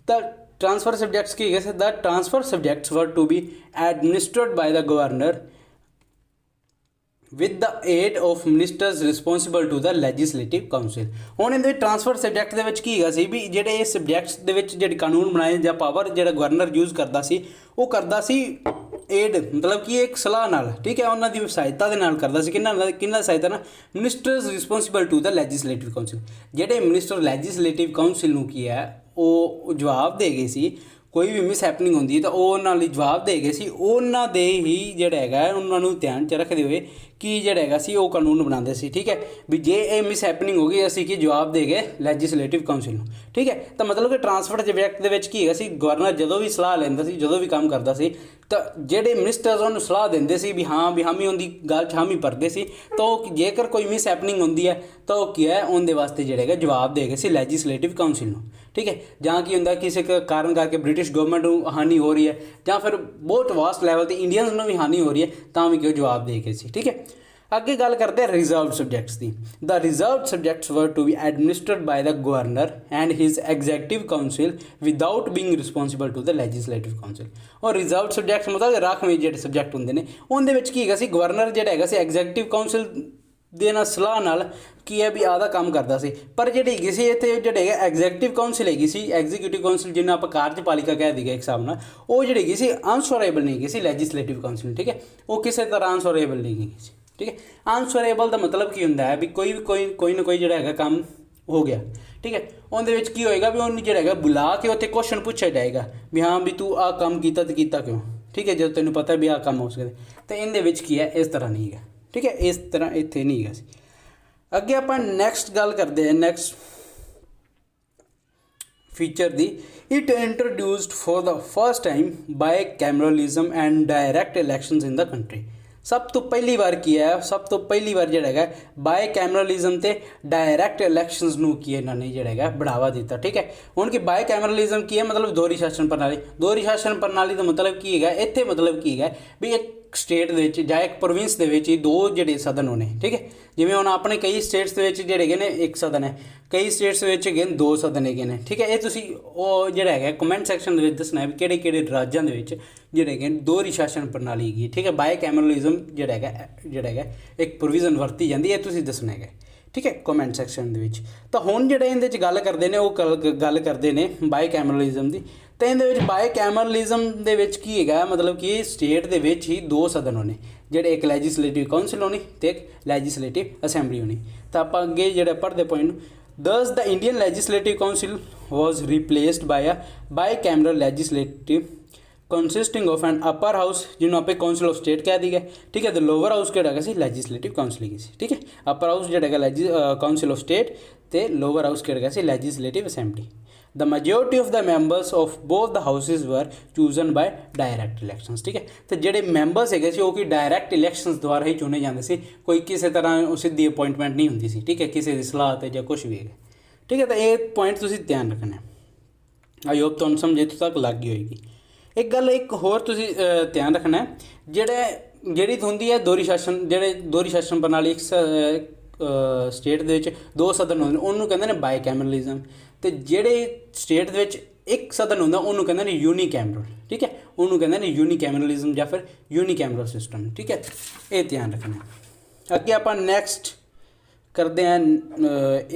ਤਾਂ ट्रांसफर सब्जेक्ट्स की है the transfer subjects were to be administered by the governor with the aid of ministers responsible to the legislative council. ਹੁਣ ਇਹਦੇ ट्रांसफर सब्जेक्ट ਦੇ ਵਿੱਚ ਕੀ ਹੈਗਾ ਸੀ ਵੀ ਜਿਹੜੇ ਇਹ ਸਬਜੈਕਟਸ ਦੇ ਵਿੱਚ ਜਿਹੜੇ ਕਾਨੂੰਨ ਬਣਾਏ ਜਾਂ ਪਾਵਰ ਜਿਹੜਾ ਗਵਰਨਰ ਯੂਜ਼ ਕਰਦਾ ਸੀ ਉਹ ਕਰਦਾ ਸੀ ਏਡ ਮਤਲਬ ਕਿ ਇੱਕ ਸਲਾਹ ਨਾਲ, ਠੀਕ ਹੈ, ਉਹਨਾਂ ਦੀ ਸਹਾਇਤਾ ਦੇ ਨਾਲ ਕਰਦਾ ਸੀ। ਕਿੰਨਾ ਸਹਾਇਤਾ ਨਾਲ, ministers responsible to the legislative council. ਜਿਹੜੇ ਮਿਨਿਸਟਰ ਲੈਜਿਸਲੇਟਿਵ ਕਾਊਂਸਿਲ ਨੂੰ ਕੀ ਹੈ ਉਹ ਜਵਾਬ ਦੇ ਗਏ ਸੀ, ਕੋਈ ਵੀ ਮਿਸ ਹੈਪਨਿੰਗ ਹੁੰਦੀ ਹੈ ਤਾਂ ਉਹ ਉਹਨਾਂ ਲਈ ਜਵਾਬ ਦੇ ਗਏ ਸੀ, ਉਹਨਾਂ ਦੇ ਹੀ ਜਿਹੜਾ ਹੈਗਾ ਉਹਨਾਂ ਨੂੰ ਧਿਆਨ 'ਚ ਰੱਖਦੇ ਹੋਏ ਕੀ ਜਿਹੜਾ ਹੈਗਾ ਸੀ ਉਹ ਕਾਨੂੰਨ ਬਣਾਉਂਦੇ ਸੀ, ਠੀਕ ਹੈ। ਵੀ ਜੇ ਇਹ ਮਿਸ ਹੈਪਨਿੰਗ ਹੋ ਗਈ ਅਸੀਂ ਕੀ ਜਵਾਬ ਦੇ ਗਏ ਲੈਜਿਸਲੇਟਿਵ ਕਾਊਂਸਿਲ ਨੂੰ, ਠੀਕ ਹੈ। ਤਾਂ ਮਤਲਬ ਕਿ ਟਰਾਂਸਫਰ ਸਬਜੈਕਟ ਦੇ ਵਿੱਚ ਕੀ ਹੈਗਾ ਸੀ ਗਵਰਨਰ ਜਦੋਂ ਵੀ ਸਲਾਹ ਲੈਂਦਾ ਸੀ, ਜਦੋਂ ਵੀ ਕੰਮ ਕਰਦਾ ਸੀ ਤਾਂ ਜਿਹੜੇ ਮਿਨਿਸਟਰਸ ਉਹਨੂੰ ਸਲਾਹ ਦਿੰਦੇ ਸੀ ਵੀ ਹਾਮੀ ਉਹਦੀ ਗੱਲ 'ਚ ਹਾਮੀ ਭਰਦੇ ਸੀ, ਤਾਂ ਉਹ ਜੇਕਰ ਕੋਈ ਮਿਸ ਹੈਪਨਿੰਗ ਹੁੰਦੀ ਹੈ ਤਾਂ ਉਹ ਕੀ ਹੈ ਉਹਦੇ ਵਾਸਤੇ ਜਿਹੜਾ ਹੈਗਾ ਜਵਾਬ ਦੇ ਗਏ ਸੀ ਲੈਜਿਸਲੇਟਿਵ ਕਾਊਂਸਿਲ ਨੂੰ, ਠੀਕ ਹੈ। ਜਾਂ ਕੀ ਹੁੰਦਾ ਕਿਸੇ ਕਾਰਨ ਕਰਕੇ ਬ੍ਰਿਟਿਸ਼ ਗਵਰਨਮੈਂਟ ਨੂੰ ਹਾਨੀ ਹੋ ਰਹੀ ਹੈ ਜਾਂ ਫਿਰ ਬਹੁਤ ਵਾਸਟ ਲੈਵਲ 'ਤੇ ਇੰਡੀਅਨਸ ਨੂੰ ਵੀ ਹਾਨੀ ਹੋ ਰਹੀ ਹੈ ਤਾਂ ਵੀ ਕਿਉਂ ਜਵਾਬ ਦੇ ਗਏ ਸੀ, ਠੀਕ ਹੈ। ਅੱਗੇ ਗੱਲ ਕਰਦੇ ਰਿਜ਼ਰਵਡ ਸਬਜੈਕਟਸ ਦੀ। The reserved subjects were to be administered by the governor and his executive council without being responsible to the legislative council. ਔਰ ਰਿਜ਼ਰਵਡ ਸਬਜੈਕਟਸ ਮਤਲਬ ਰਾਖਵੇਂ ਜਿਹੜੇ ਸਬਜੈਕਟ ਹੁੰਦੇ ਨੇ ਉਹਦੇ ਵਿੱਚ ਕੀ ਹੈਗਾ ਸੀ ਗਵਰਨਰ ਜਿਹੜਾ ਹੈਗਾ ਸੀ ਐਗਜ਼ੈਕਟਿਵ ਕਾਊਂਸਿਲ ਦੇ ਨਾਲ ਸਲਾਹ ਨਾਲ ਕੀ ਹੈ ਵੀ ਆਹ ਦਾ ਕੰਮ ਕਰਦਾ ਸੀ। ਪਰ ਜਿਹੜੀ ਹੈਗੀ ਸੀ ਇੱਥੇ ਜਿਹੜੇ ਹੈਗਾ ਐਗਜ਼ੈਕਟਿਵ ਕਾਊਂਸਿਲ ਹੈਗੀ ਸੀ, ਐਗਜ਼ੀਕਿਊਟਿਵ ਕਾਊਂਸਿਲ ਜਿਹਨੂੰ ਆਪਾਂ ਕਾਰਜਪਾਲਿਕਾ ਕਹਿ ਦਈਏ ਇੱਕ ਹਿਸਾਬ ਨਾਲ, ਉਹ ਜਿਹੜੀ ਹੈਗੀ ਸੀ ਆਨਸਰੇਬਲ ਨਹੀਂ ਹੈਗੀ ਸੀ ਲੈਜਿਸਲੇਟਿਵ ਕਾਊਂਸਿਲ, ਠੀਕ ਹੈ। ਉਹ ਕਿਸੇ ਤਰ੍ਹਾਂ ਆਨਸਰੇਬਲ ਨਹੀਂ ਹੈਗੀ ਸੀ, ਠੀਕ ਹੈ। ਆਨਸਰੇਬਲ ਦਾ ਮਤਲਬ ਕੀ ਹੁੰਦਾ ਹੈ ਵੀ ਕੋਈ ਨਾ ਕੋਈ ਜਿਹੜਾ ਹੈਗਾ ਕੰਮ ਹੋ ਗਿਆ, ਠੀਕ ਹੈ, ਉਹਦੇ ਵਿੱਚ ਕੀ ਹੋਏਗਾ ਵੀ ਉਹਨੂੰ ਜਿਹੜਾ ਹੈਗਾ ਬੁਲਾ ਕੇ ਉੱਥੇ ਕੁਐਸਚਨ ਪੁੱਛਿਆ ਜਾਏਗਾ ਵੀ ਹਾਂ ਵੀ ਤੂੰ ਆਹ ਕੰਮ ਕੀਤਾ ਤੇ ਕੀਤਾ ਕਿਉਂ, ठीक है, जो तेन पता भी आ काम हो सकता, तो इनके विच की है इस तरह नहीं है, ठीक है, इस तरह इत्थे नहीं है। अगे आप नैक्सट गल करते हैं नैक्सट फीचर दी, it introduced for the first time bicameralism and direct elections in the country. सब तो पहली बार किया है, सब तो पहली बार जोड़ा है बाय कैमरलिज्म ते डायरैक्ट इलैक्शंस नू की इन्होंने जोड़ा है बढ़ावा दिता। ठीक है, हुण कि बाय कैमरलिज्म की है मतलब दोहरी शासन प्रणाली। दोहरी शासन प्रणाली का मतलब की है, इत्थे मतलब की है भी एक स्टेट दे जां एक प्रोविंस दे विच दो जिहड़े सदन होने। ठीक है, जिवें हुण अपने कई स्टेट्स दे विच जिहड़े ने एक सदन है, कई स्टेट्स दे विच हैगे दो सदन हैगे ने। ठीक है, ये तुसीं ओह जिहड़ा है कमेंट सैक्शन दे विच दसना है भी किहड़े राज्यां दे विच जिहड़े हैगे दोहरी शासन प्रणाली हैगी। ठीक है, बाय कैमरलिज्म जिहड़ा है एक प्रोविजन वरती जाती है, तुसीं दसना है। ठीक है, कमेंट सैक्शन दे विच। तो हुण जिहड़े इहदे च गल करदे ने वो गल करदे ने बाय कैमरलिज्म दी। तो इहदे बाय कैमरलिज्म दे विच की हैगा मतलब कि स्टेट दे विच ही दो सदन होने, जिहड़े एक लैजिसलेटिव काउंसिल होनी ते एक लैजिसलेटिव असैंबली होनी। तो आप अगे जिहड़ा पढ़दे point, thus the Indian legislative council was replaced by a bicameral legislative consisting of an upper house जिन्होंने आप काउंसिल ऑफ स्टेट कह दी है। ठीक है, तो लोअर हाउस केड़ा है लैजिसलेटिव काउंसिल की। ठीक है, अपर हाउस जो है काउंसिल ऑफ स्टेट तो लोअर हाउस केड़ा है legislative assembly. The majority of the members of both the houses were chosen by direct elections. ठीक है, तो जोड़े मैंबर्स है वो कि डायरैक्ट इलैक्शंस द्वारा ही चुने जाते थे, कोई किसी तरह सीधी अपॉइंटमेंट नहीं होंगी सी। ठीक है, किसी की सलाह से या कुछ भी है। ठीक है, तो ये पॉइंट तुसीं ध्यान रखना। आई होप तुहानूं समझ इत्थों तक लग गई होएगी। एक गल एक होर तुसीं ध्यान रखना है, जिहड़ी हुंदी है दोहरी शासन, जिहड़े दोहरी शासन प्रणाली एक स्टेट दे विच दो सदन होंदे उन्होंने कहंदे ने बाय कैमरलिज्म, तो जिहड़े स्टेट दे विच एक सदन होंदा उन्होंने कहंदे ने यूनीकैमरल। ठीक है, उन्होंने कहंदे ने यूनीकैमरलिज्म या फिर यूनीकैमरल सिस्टम। ठीक है, ये ध्यान रखना। अगे आप नैक्सट करते हैं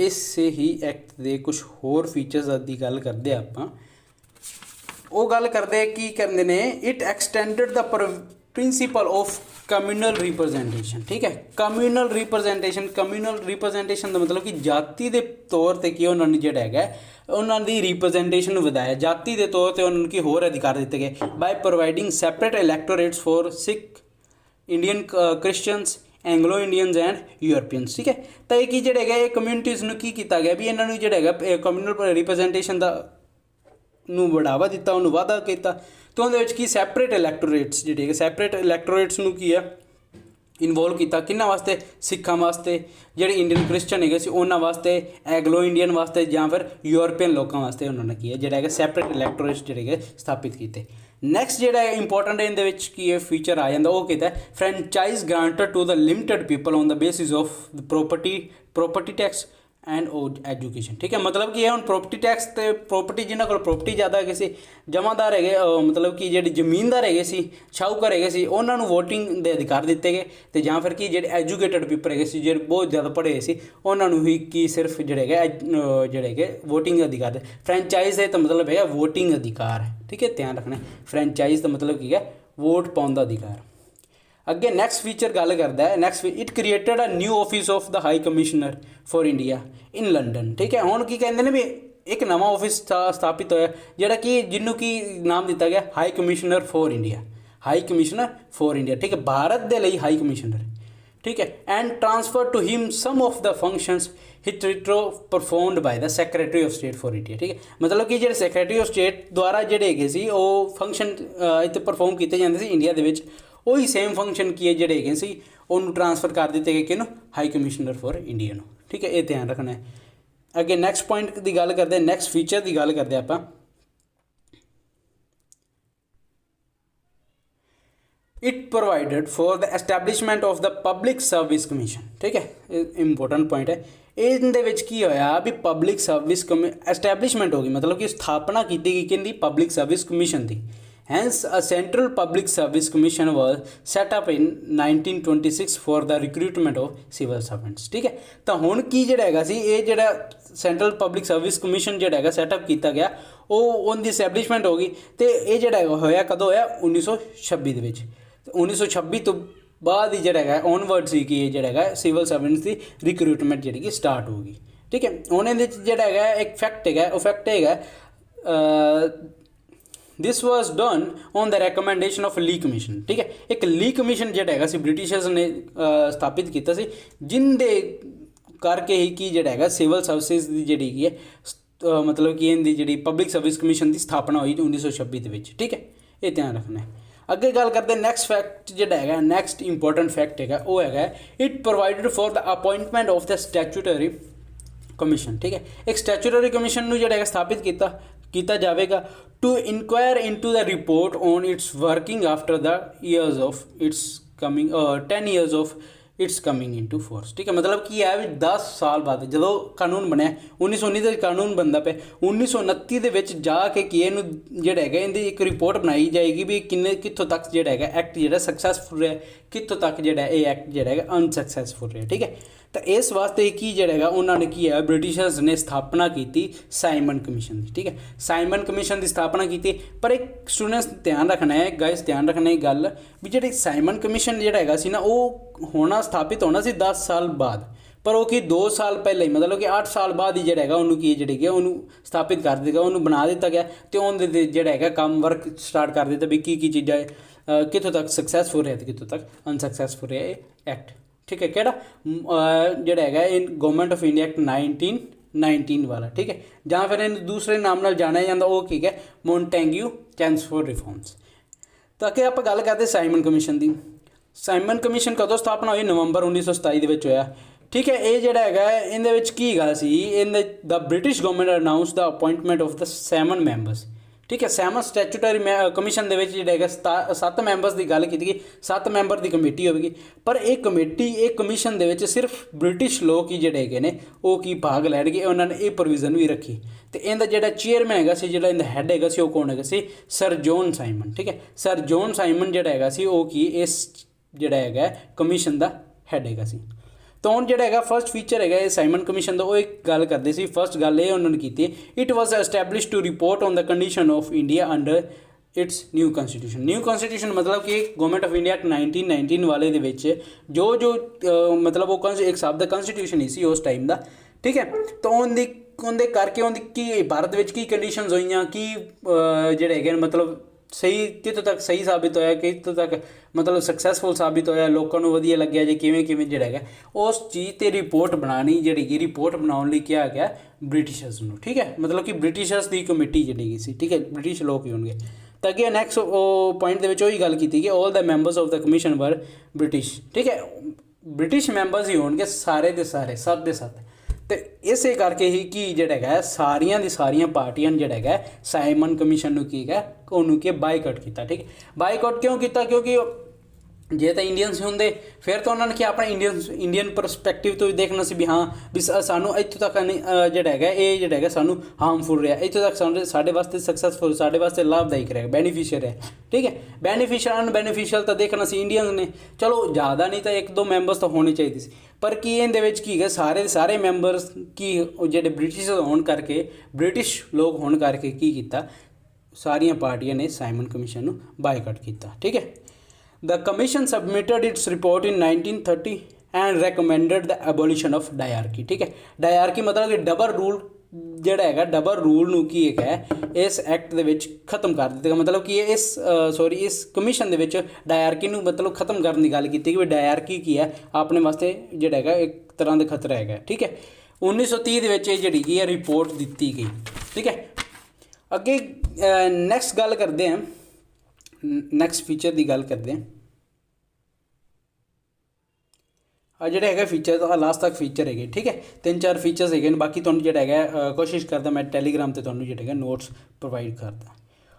इस ही एक्ट के कुछ होर फीचर्स की गल करते आप। वो गल करते की करते ने, it extended the principal of communal representation. ठीक है, कम्यूनल रिप्रजेंटेशन का मतलब कि जाति के तौर पर कि उन्होंने जोड़ा है उन्होंने रिप्रजेंटेशन वधाया, जाति के तौर पर उन्होंने की होर अधिकार दिते गए by providing separate electorates for Sikh, Indian Christians, Anglo Indians and Europeans. ठीक है, तो ये जोड़े है कम्यूनिटीज़ की किया गया भी इन्होंने जोड़ा है कम्यूनल रिप्रजेंटेशन का ਨੂੰ बढ़ावा दिता, उन्होंने वादा किया। तो उन्हें की सैपरेट इलैक्टोरेट्स जिहड़े सैपरेट इलैक्टोरेट्स नूं की है इनवॉल्व किया किन्हां वास्ते, सिखां वास्ते, जिहड़े इंडियन क्रिश्चन है उन्हां वास्ते, एंग्लो इंडियन वास्ते या फिर यूरोपीयन लोगों वास्ते उन्होंने की है जिहड़ा है सैपरेट इलैक्टोरेट्स जिहड़े स्थापित किए। नैक्सट जिहड़ा इंपॉर्टेंट इहदे विच की फीचर आ जाता वो किया franchise granted to the limited people on the basis of property tax and education. ठीक है, मतलब कि हम प्रॉपर्टी टैक्स तो प्रॉपर्टी जिन्होंने को प्रॉपर्टी ज़्यादा है सी जमादार है मतलब कि जो जमीनदार है सी शाहूकार है उन्होंने वोटिंग के अधिकार दिते गए, तो या फिर कि जो एजुकेटेड पीपल है जो बहुत ज़्यादा पढ़े सी उन्होंने ही कि सिर्फ जोड़े वोटिंग अधिकार। फ्रेंचाइज है तो मतलब है वोटिंग अधिकार। ठीक है, ध्यान रखना, फ्रेंचाइज का मतलब की है वोट पाने का अधिकार। अगे नैक्सट फीचर गल करता है, next it created a new office of the high commissioner for India in London. ठीक है, हुण की कहते हैं भी एक नवा ऑफिस स्थापित होया जिहड़ा कि जिन्हों की नाम दिता गया high commissioner for India, high commissioner for India. ठीक है, भारत के लिए हाई कमिश्नर। ठीक है, and transfer to him some of the functions hitherto performed by the secretary of state for India. ठीक है, मतलब कि जो सैक्रटरी ऑफ स्टेट द्वारा जोड़े है वो फंक्शन इतने परफॉर्म किए जाते इंडिया के वही सेम फंक्शन किए जोड़े है उन्होंने ट्रांसफर कर दिते गए कि हाई कमिश्नर फॉर इंडिया। ठीक है, ये ध्यान रखना है। अगे नैक्सट पॉइंट की गल करते हैं, नैक्सट फीचर की गल करते आप। It provided for the establishment of the public service commission. ठीक है, इंपॉर्टेंट पॉइंट है। इहदे की होया भी पब्लिक सर्विस एस्टैब्लिशमेंट होगी मतलब कि स्थापना की गई कि पब्लिक सर्विस कमीशन की। Hence, a central public service commission was set up in 1926 for the recruitment of civil servants। ठीक है, तो हुण की जिहड़ा हैगा सी ये जिहड़ा सेंट्रल पब्लिक सर्विस कमीशन जिहड़ा हैगा सैटअप किया गया वो उनकी एस्टैब्लिशमेंट होगी। तो ये जिहड़ा होया कदों होया 1926 दे विच। 1926 तो बाद ही जिहड़ा हैगा ऑनवर्ड सी कि जिहड़ा हैगा सिविल सर्वेंट्स की रिक्रूटमेंट जिहड़ी कि स्टार्ट होगी। ठीक है, हुण इहदे च जिहड़ा हैगा एक फैक्ट हैगा वो फैक्ट हैगा this was done on the recommendation of Lee commission. ठीक है, एक ली कमीशन ਜਿਹੜਾ ਹੈਗਾ ਸੀ ਬ੍ਰਿਟਿਸ਼ਰਸ ਨੇ ਸਥਾਪਿਤ ਕੀਤਾ ਸੀ, ਜਿੰਦੇ ਕਰਕੇ ਹੀ ਕੀ ਜਿਹੜਾ ਹੈਗਾ ਸਿਵਲ ਸਰਵਿਸਿਜ਼ ਦੀ ਜਿਹੜੀ ਹੈਗੀ ਹੈ ਮਤਲਬ ਕਿ ਇਹਦੀ ਜਿਹੜੀ ਪਬਲਿਕ ਸਰਵਿਸ ਕਮਿਸ਼ਨ ਦੀ ਸਥਾਪਨਾ ਹੋਈ 1926 ਦੇ ਵਿੱਚ। ਠੀਕ ਹੈ, ਇਹ ਧਿਆਨ ਰੱਖਣਾ ਹੈ। ਅੱਗੇ ਗੱਲ ਕਰਦੇ ਨੈਕਸਟ ਫੈਕਟ ਜਿਹੜਾ ਹੈਗਾ, ਨੈਕਸਟ ਇੰਪੋਰਟੈਂਟ ਫੈਕਟ ਹੈਗਾ ਉਹ ਹੈਗਾ it provided for the appointment of the statutory commission. ਠੀਕ ਹੈ, ਇੱਕ ਸਟੈਚੂਟਰੀ ਕਮਿਸ਼ਨ ਨੂੰ ਜਿਹੜਾ ਹੈਗਾ ਸਥਾਪਿਤ ਕੀਤਾ ਜਾਵੇਗਾ to enquire into the report on its working after the years of its coming 10 years of its coming into force. ਠੀਕ ਹੈ, ਮਤਲਬ ਕੀ ਹੈ ਵੀ 10 ਸਾਲ ਬਾਅਦ ਜਦੋਂ ਕਾਨੂੰਨ ਬਣਿਆ 1919 ਦੇ ਕਾਨੂੰਨ ਬਣਦਾ ਪਿਆ 1929 ਦੇ ਵਿੱਚ ਜਾ ਕੇ ਕੀ ਇਹਨੂੰ ਜਿਹੜਾ ਹੈਗਾ ਇਹਦੀ ਇੱਕ ਰਿਪੋਰਟ ਬਣਾਈ ਜਾਏਗੀ ਵੀ ਕਿੱਥੋਂ ਤੱਕ ਜਿਹੜਾ ਹੈਗਾ ਐਕਟ ਜਿਹੜਾ ਸਕਸੈਸਫੁਲ ਰਿਹਾ, ਕਿੱਥੋਂ ਤੱਕ ਜਿਹੜਾ ਇਹ ਐਕਟ ਜਿਹੜਾ ਹੈਗਾ ਅਨਸਕਸੈਸਫੁਲ ਰਿਹਾ। ਠੀਕ ਹੈ, ਤਾਂ ਇਸ ਵਾਸਤੇ ਕੀ ਜਿਹੜਾ ਹੈਗਾ ਉਹਨਾਂ ਨੇ ਕੀ ਹੈ ਬ੍ਰਿਟਿਸ਼ਰਸ ਨੇ ਸਥਾਪਨਾ ਕੀਤੀ ਸਾਈਮਨ ਕਮਿਸ਼ਨ ਦੀ। ਠੀਕ ਹੈ, ਸਾਈਮਨ ਕਮਿਸ਼ਨ ਦੀ ਸਥਾਪਨਾ ਕੀਤੀ, ਪਰ ਇੱਕ ਸਟੂਡੈਂਟਸ ਧਿਆਨ ਰੱਖਣਾ ਹੈ ਗਾਇਸ, ਧਿਆਨ ਰੱਖਣਾ ਇਹ ਗੱਲ ਵੀ ਜਿਹੜੀ ਸਾਈਮਨ ਕਮਿਸ਼ਨ ਜਿਹੜਾ ਹੈਗਾ ਸੀ ਨਾ ਉਹ ਹੋਣਾ ਸਥਾਪਿਤ ਹੋਣਾ ਸੀ 10 ਸਾਲ ਬਾਅਦ, ਪਰ ਉਹ ਕੀ 2 ਸਾਲ ਪਹਿਲਾਂ ਹੀ ਮਤਲਬ ਕਿ 8 ਸਾਲ ਬਾਅਦ ਹੀ ਜਿਹੜਾ ਹੈਗਾ ਉਹਨੂੰ ਕੀ ਜਿਹੜੀ ਹੈਗਾ ਉਹਨੂੰ ਸਥਾਪਿਤ ਕਰ ਦਿੱਤਾ, ਉਹਨੂੰ ਬਣਾ ਦਿੱਤਾ ਗਿਆ ਅਤੇ ਉਹਦੇ ਜਿਹੜਾ ਹੈਗਾ ਕੰਮ ਵਰਕ ਸਟਾਰਟ ਕਰ ਦਿੱਤਾ ਵੀ ਕੀ ਚੀਜ਼ਾਂ ਕਿੱਥੋਂ ਤੱਕ ਸਕਸੈਸਫੁਲ ਰਿਹਾ ਅਤੇ ਕਿੱਥੋਂ ਤੱਕ ਅਨਸਕਸੈਸਫੁਲ ਰਿਹਾ ਇਹ ਐਕਟ। ਠੀਕ ਹੈ, ਕਿਹੜਾ ਜਿਹੜਾ ਹੈਗਾ ਇਹ ਗਵਰਨਮੈਂਟ ਆਫ ਇੰਡੀਆ ਐਕਟ 1919 ਵਾਲਾ। ਠੀਕ ਹੈ, ਜਾਂ ਫਿਰ ਇਹਨੂੰ ਦੂਸਰੇ ਨਾਮ ਨਾਲ ਜਾਣਿਆ ਜਾਂਦਾ ਉਹ ਕੀ ਹੈ ਮੌਂਟੈਗਿਊ ਚੈਂਸਫੋਰਡ ਰਿਫਾਰਮਸ। ਤਾਂ ਕਿ ਆਪਾਂ ਗੱਲ ਕਰਦੇ ਸਾਈਮਨ ਕਮਿਸ਼ਨ ਦੀ। ਸਾਈਮਨ ਕਮਿਸ਼ਨ ਕਦੋਂ ਸਥਾਪਨਾ ਹੋਈ? ਨਵੰਬਰ 1927 ਦੇ ਵਿੱਚ ਹੋਇਆ। ਠੀਕ ਹੈ, ਇਹ ਜਿਹੜਾ ਹੈਗਾ ਇਹਦੇ ਵਿੱਚ ਕੀ ਗੱਲ ਸੀ, ਇਹਦੇ the British government announce the appointment of the 7 members. ਠੀਕ ਹੈ, 7 ਸਟੈਚੂਟਰੀ ਕਮਿਸ਼ਨ ਦੇ ਵਿੱਚ ਜਿਹੜਾ ਹੈਗਾ 7 ਮੈਂਬਰਸ ਦੀ ਗੱਲ ਕੀਤੀ ਗਈ, 7 ਮੈਂਬਰ ਦੀ ਕਮੇਟੀ ਹੋਵੇਗੀ, ਪਰ ਇਹ ਕਮੇਟੀ ਇਹ ਕਮਿਸ਼ਨ ਦੇ ਵਿੱਚ ਸਿਰਫ ਬ੍ਰਿਟਿਸ਼ ਲੋਕ ਹੀ ਜਿਹੜੇ ਹੈਗੇ ਨੇ ਉਹ ਕੀ ਭਾਗ ਲੈਣਗੇ, ਉਹਨਾਂ ਨੇ ਇਹ ਪ੍ਰੋਵੀਜ਼ਨ ਵੀ ਰੱਖੀ। ਅਤੇ ਇਹਦਾ ਜਿਹੜਾ ਚੇਅਰਮੈਨ ਹੈਗਾ ਸੀ, ਜਿਹੜਾ ਇਹਦਾ ਹੈੱਡ ਹੈਗਾ ਸੀ ਉਹ ਕੌਣ ਹੈਗਾ ਸੀ? Sir John Simon. ਠੀਕ ਹੈ, ਸਰ ਜੌਨ ਸਾਈਮਨ ਜਿਹੜਾ ਹੈਗਾ ਸੀ ਉਹ ਕੀ ਇਸ ਜਿਹੜਾ ਹੈਗਾ ਕਮਿਸ਼ਨ ਦਾ ਹੈੱਡ ਹੈਗਾ ਸੀ। ਤਾਂ ਹੁਣ ਜਿਹੜਾ ਹੈਗਾ ਫਸਟ ਫੀਚਰ ਹੈਗਾ ਇਹ ਸਾਈਮਨ ਕਮਿਸ਼ਨ ਦਾ, ਉਹ ਇੱਕ ਗੱਲ ਕਰਦੇ ਸੀ। ਫਸਟ ਗੱਲ ਇਹ ਉਹਨਾਂ ਨੇ ਕੀਤੀ, it was establish to report on the condition of India under its new constitution. New constitution ਮਤਲਬ ਕਿ ਗਵਰਨਮੈਂਟ ਆਫ ਇੰਡੀਆ ਐਕਟ 1919 ਵਾਲੇ ਦੇ ਵਿੱਚ ਜੋ ਮਤਲਬ ਉਹ ਇੱਕ ਹਿਸਾਬ ਦਾ ਕਨਸਟੀਟਿਊਸ਼ਨ ਹੀ ਸੀ ਉਸ ਟਾਈਮ ਦਾ। ਠੀਕ ਹੈ, ਤਾਂ ਉਹਦੇ ਕਰਕੇ ਉਹਦੀ ਕੀ ਭਾਰਤ ਵਿੱਚ ਕੀ ਕੰਡੀਸ਼ਨਸ ਹੋਈਆਂ, ਕੀ ਜਿਹੜੇ ਹੈਗੇ ਮਤਲਬ ਸਹੀ ਕਿੱਥੋਂ ਤੱਕ ਸਹੀ ਸਾਬਿਤ ਹੋਇਆ, ਕਿੱਥੋਂ ਤੱਕ ਮਤਲਬ ਸਕਸੈਸਫੁਲ ਸਾਬਿਤ ਹੋਇਆ, ਲੋਕਾਂ ਨੂੰ ਵਧੀਆ ਲੱਗਿਆ ਜੇ ਕਿਵੇਂ ਜਿਹੜਾ ਹੈਗਾ ਉਸ ਚੀਜ਼ 'ਤੇ ਰਿਪੋਰਟ ਬਣਾਉਣੀ ਜਿਹੜੀ ਕਿ ਰਿਪੋਰਟ ਬਣਾਉਣ ਲਈ ਕਿਹਾ ਗਿਆ ਬ੍ਰਿਟਿਸ਼ਰਸ ਨੂੰ। ਠੀਕ ਹੈ, ਮਤਲਬ ਕਿ ਬ੍ਰਿਟਿਸ਼ਰਸ ਦੀ ਕਮੇਟੀ ਜਿਹੜੀ ਗਈ ਸੀ। ਠੀਕ ਹੈ, ਬ੍ਰਿਟਿਸ਼ ਲੋਕ ਹੀ ਹੋਣਗੇ। ਤਾਂ ਅੱਗੇ ਨੈਕਸਟ ਉਹ ਪੁਆਇੰਟ ਦੇ ਵਿੱਚ ਉਹੀ ਗੱਲ ਕੀਤੀ ਕਿ ਆਲ ਦ ਮੈਂਬਰਸ ਆਫ ਦ ਕਮਿਸ਼ਨ ਵਰ ਬ੍ਰਿਟਿਸ਼। ਠੀਕ ਹੈ, ਬ੍ਰਿਟਿਸ਼ ਮੈਂਬਰਸ ਹੀ ਹੋਣਗੇ ਸਾਰੇ ਦੇ ਸਾਰੇ, 7 ਦੇ 7। ਅਤੇ ਇਸੇ ਕਰਕੇ ਹੀ ਕੀ ਜਿਹੜਾ ਹੈਗਾ ਸਾਰੀਆਂ ਦੀ ਸਾਰੀਆਂ ਪਾਰਟੀਆਂ ਨੇ ਜਿਹੜਾ ਹੈਗਾ ਸਾਈਮਨ ਕਮਿਸ਼ਨ ਨੂੰ ਕੀ ਹੈਗਾ ਉਹਨੂੰ ਕੀ ਬਾਈਕਾਟ ਕੀਤਾ। ਠੀਕ ਹੈ, ਬਾਈਕਾਟ ਕਿਉਂ ਕੀਤਾ? ਕਿਉਂਕਿ ਜੇ ਤਾਂ ਇੰਡੀਅਨਸ ਹੁੰਦੇ ਫਿਰ ਤਾਂ ਉਹਨਾਂ ਨੇ ਕੀ ਆਪਣਾ ਇੰਡੀਅਨ ਪਰਸਪੈਕਟਿਵ ਤੋਂ ਵੀ ਦੇਖਣਾ ਸੀ ਵੀ ਹਾਂ ਵੀ ਸਾਨੂੰ ਇੱਥੋਂ ਤੱਕ ਜਿਹੜਾ ਹੈਗਾ ਇਹ ਜਿਹੜਾ ਹੈਗਾ ਸਾਨੂੰ ਹਾਰਮਫੁਲ ਰਿਹਾ, ਇੱਥੋਂ ਤੱਕ ਸਾਡੇ ਵਾਸਤੇ ਸਕਸੈਸਫੁਲ, ਸਾਡੇ ਵਾਸਤੇ ਲਾਭਦਾਇਕ ਰਿਹਾ, ਬੈਨੀਫਿਸ਼ੀਅਰ ਹੈ। ਠੀਕ ਹੈ, ਬੈਨੀਫਿਸ਼ੀਅਲ ਅਨਬੈਨੀਫਿਸ਼ੀਅਲ ਤਾਂ ਦੇਖਣਾ ਸੀ ਇੰਡੀਅਨਸ ਨੇ। ਚਲੋ ਜ਼ਿਆਦਾ ਨਹੀਂ ਤਾਂ 1-2 ਮੈਂਬਰਸ ਤਾਂ ਹੋਣੇ ਚਾਹੀਦੇ ਸੀ, ਪਰ ਕੀ ਇਹਦੇ ਵਿੱਚ ਕੀ ਹੈ ਸਾਰੇ ਮੈਂਬਰਸ ਕੀ ਜਿਹੜੇ ਬ੍ਰਿਟਿਸ਼ ਹੋਣ ਕਰਕੇ, ਬ੍ਰਿਟਿਸ਼ ਲੋਕ ਹੋਣ ਕਰਕੇ ਕੀ ਕੀਤਾ, ਸਾਰੀਆਂ ਪਾਰਟੀਆਂ ਨੇ ਸਾਈਮਨ ਕਮਿਸ਼ਨ ਨੂੰ ਬਾਈਕਾਟ ਕੀਤਾ। ਠੀਕ ਹੈ, The commission submitted its report in 1930 and recommended the abolition of diarchy। ਠੀਕ ਹੈ, ਡਾਇਆਰਕੀ ਮਤਲਬ ਕਿ ਡਬਲ ਰੂਲ ਜਿਹੜਾ ਹੈਗਾ, ਡਬਲ ਰੂਲ ਨੂੰ ਕੀ ਹੈਗਾ ਇਸ ਐਕਟ ਦੇ ਵਿੱਚ ਖਤਮ ਕਰ ਦਿੱਤਾ। ਮਤਲਬ ਕਿ ਇਸ ਕਮਿਸ਼ਨ ਦੇ ਵਿੱਚ ਡਾਇਆਰਕੀ ਨੂੰ ਮਤਲਬ ਖਤਮ ਕਰਨ ਦੀ ਗੱਲ ਕੀਤੀ ਕਿ ਵੀ ਡਾਇਆਰਕੀ ਕੀ ਹੈ ਆਪਣੇ ਵਾਸਤੇ ਜਿਹੜਾ ਹੈਗਾ ਇੱਕ ਤਰ੍ਹਾਂ ਦਾ ਖਤਰਾ ਹੈਗਾ। ਠੀਕ ਹੈ, 1930 ਦੇ ਵਿੱਚ ਇਹ ਜਿਹੜੀ ਕੀ ਹੈ ਰਿਪੋਰਟ ਦਿੱਤੀ ਗਈ। ਠੀਕ ਹੈ, ਅੱਗੇ ਨੈਕਸਟ ਗੱਲ ਕਰਦੇ ਹਾਂ, ਨੈਕਸਟ ਫੀਚਰ ਦੀ ਗੱਲ ਕਰਦੇ ਹਾਂ। ਆ ਜਿਹੜਾ ਹੈਗਾ ਫੀਚਰ ਤਾਂ ਲਾਸਟ ਤੱਕ ਫੀਚਰ ਹੈਗੇ। ਠੀਕ ਹੈ, 3-4 ਫੀਚਰਸ ਹੈਗੇ ਨੇ, ਬਾਕੀ ਤੁਹਾਨੂੰ ਜਿਹੜਾ ਹੈਗਾ ਕੋਸ਼ਿਸ਼ ਕਰਦਾ ਮੈਂ ਟੈਲੀਗ੍ਰਾਮ 'ਤੇ ਤੁਹਾਨੂੰ ਜਿਹੜਾ ਹੈਗਾ ਨੋਟਸ ਪ੍ਰੋਵਾਈਡ ਕਰਦਾ।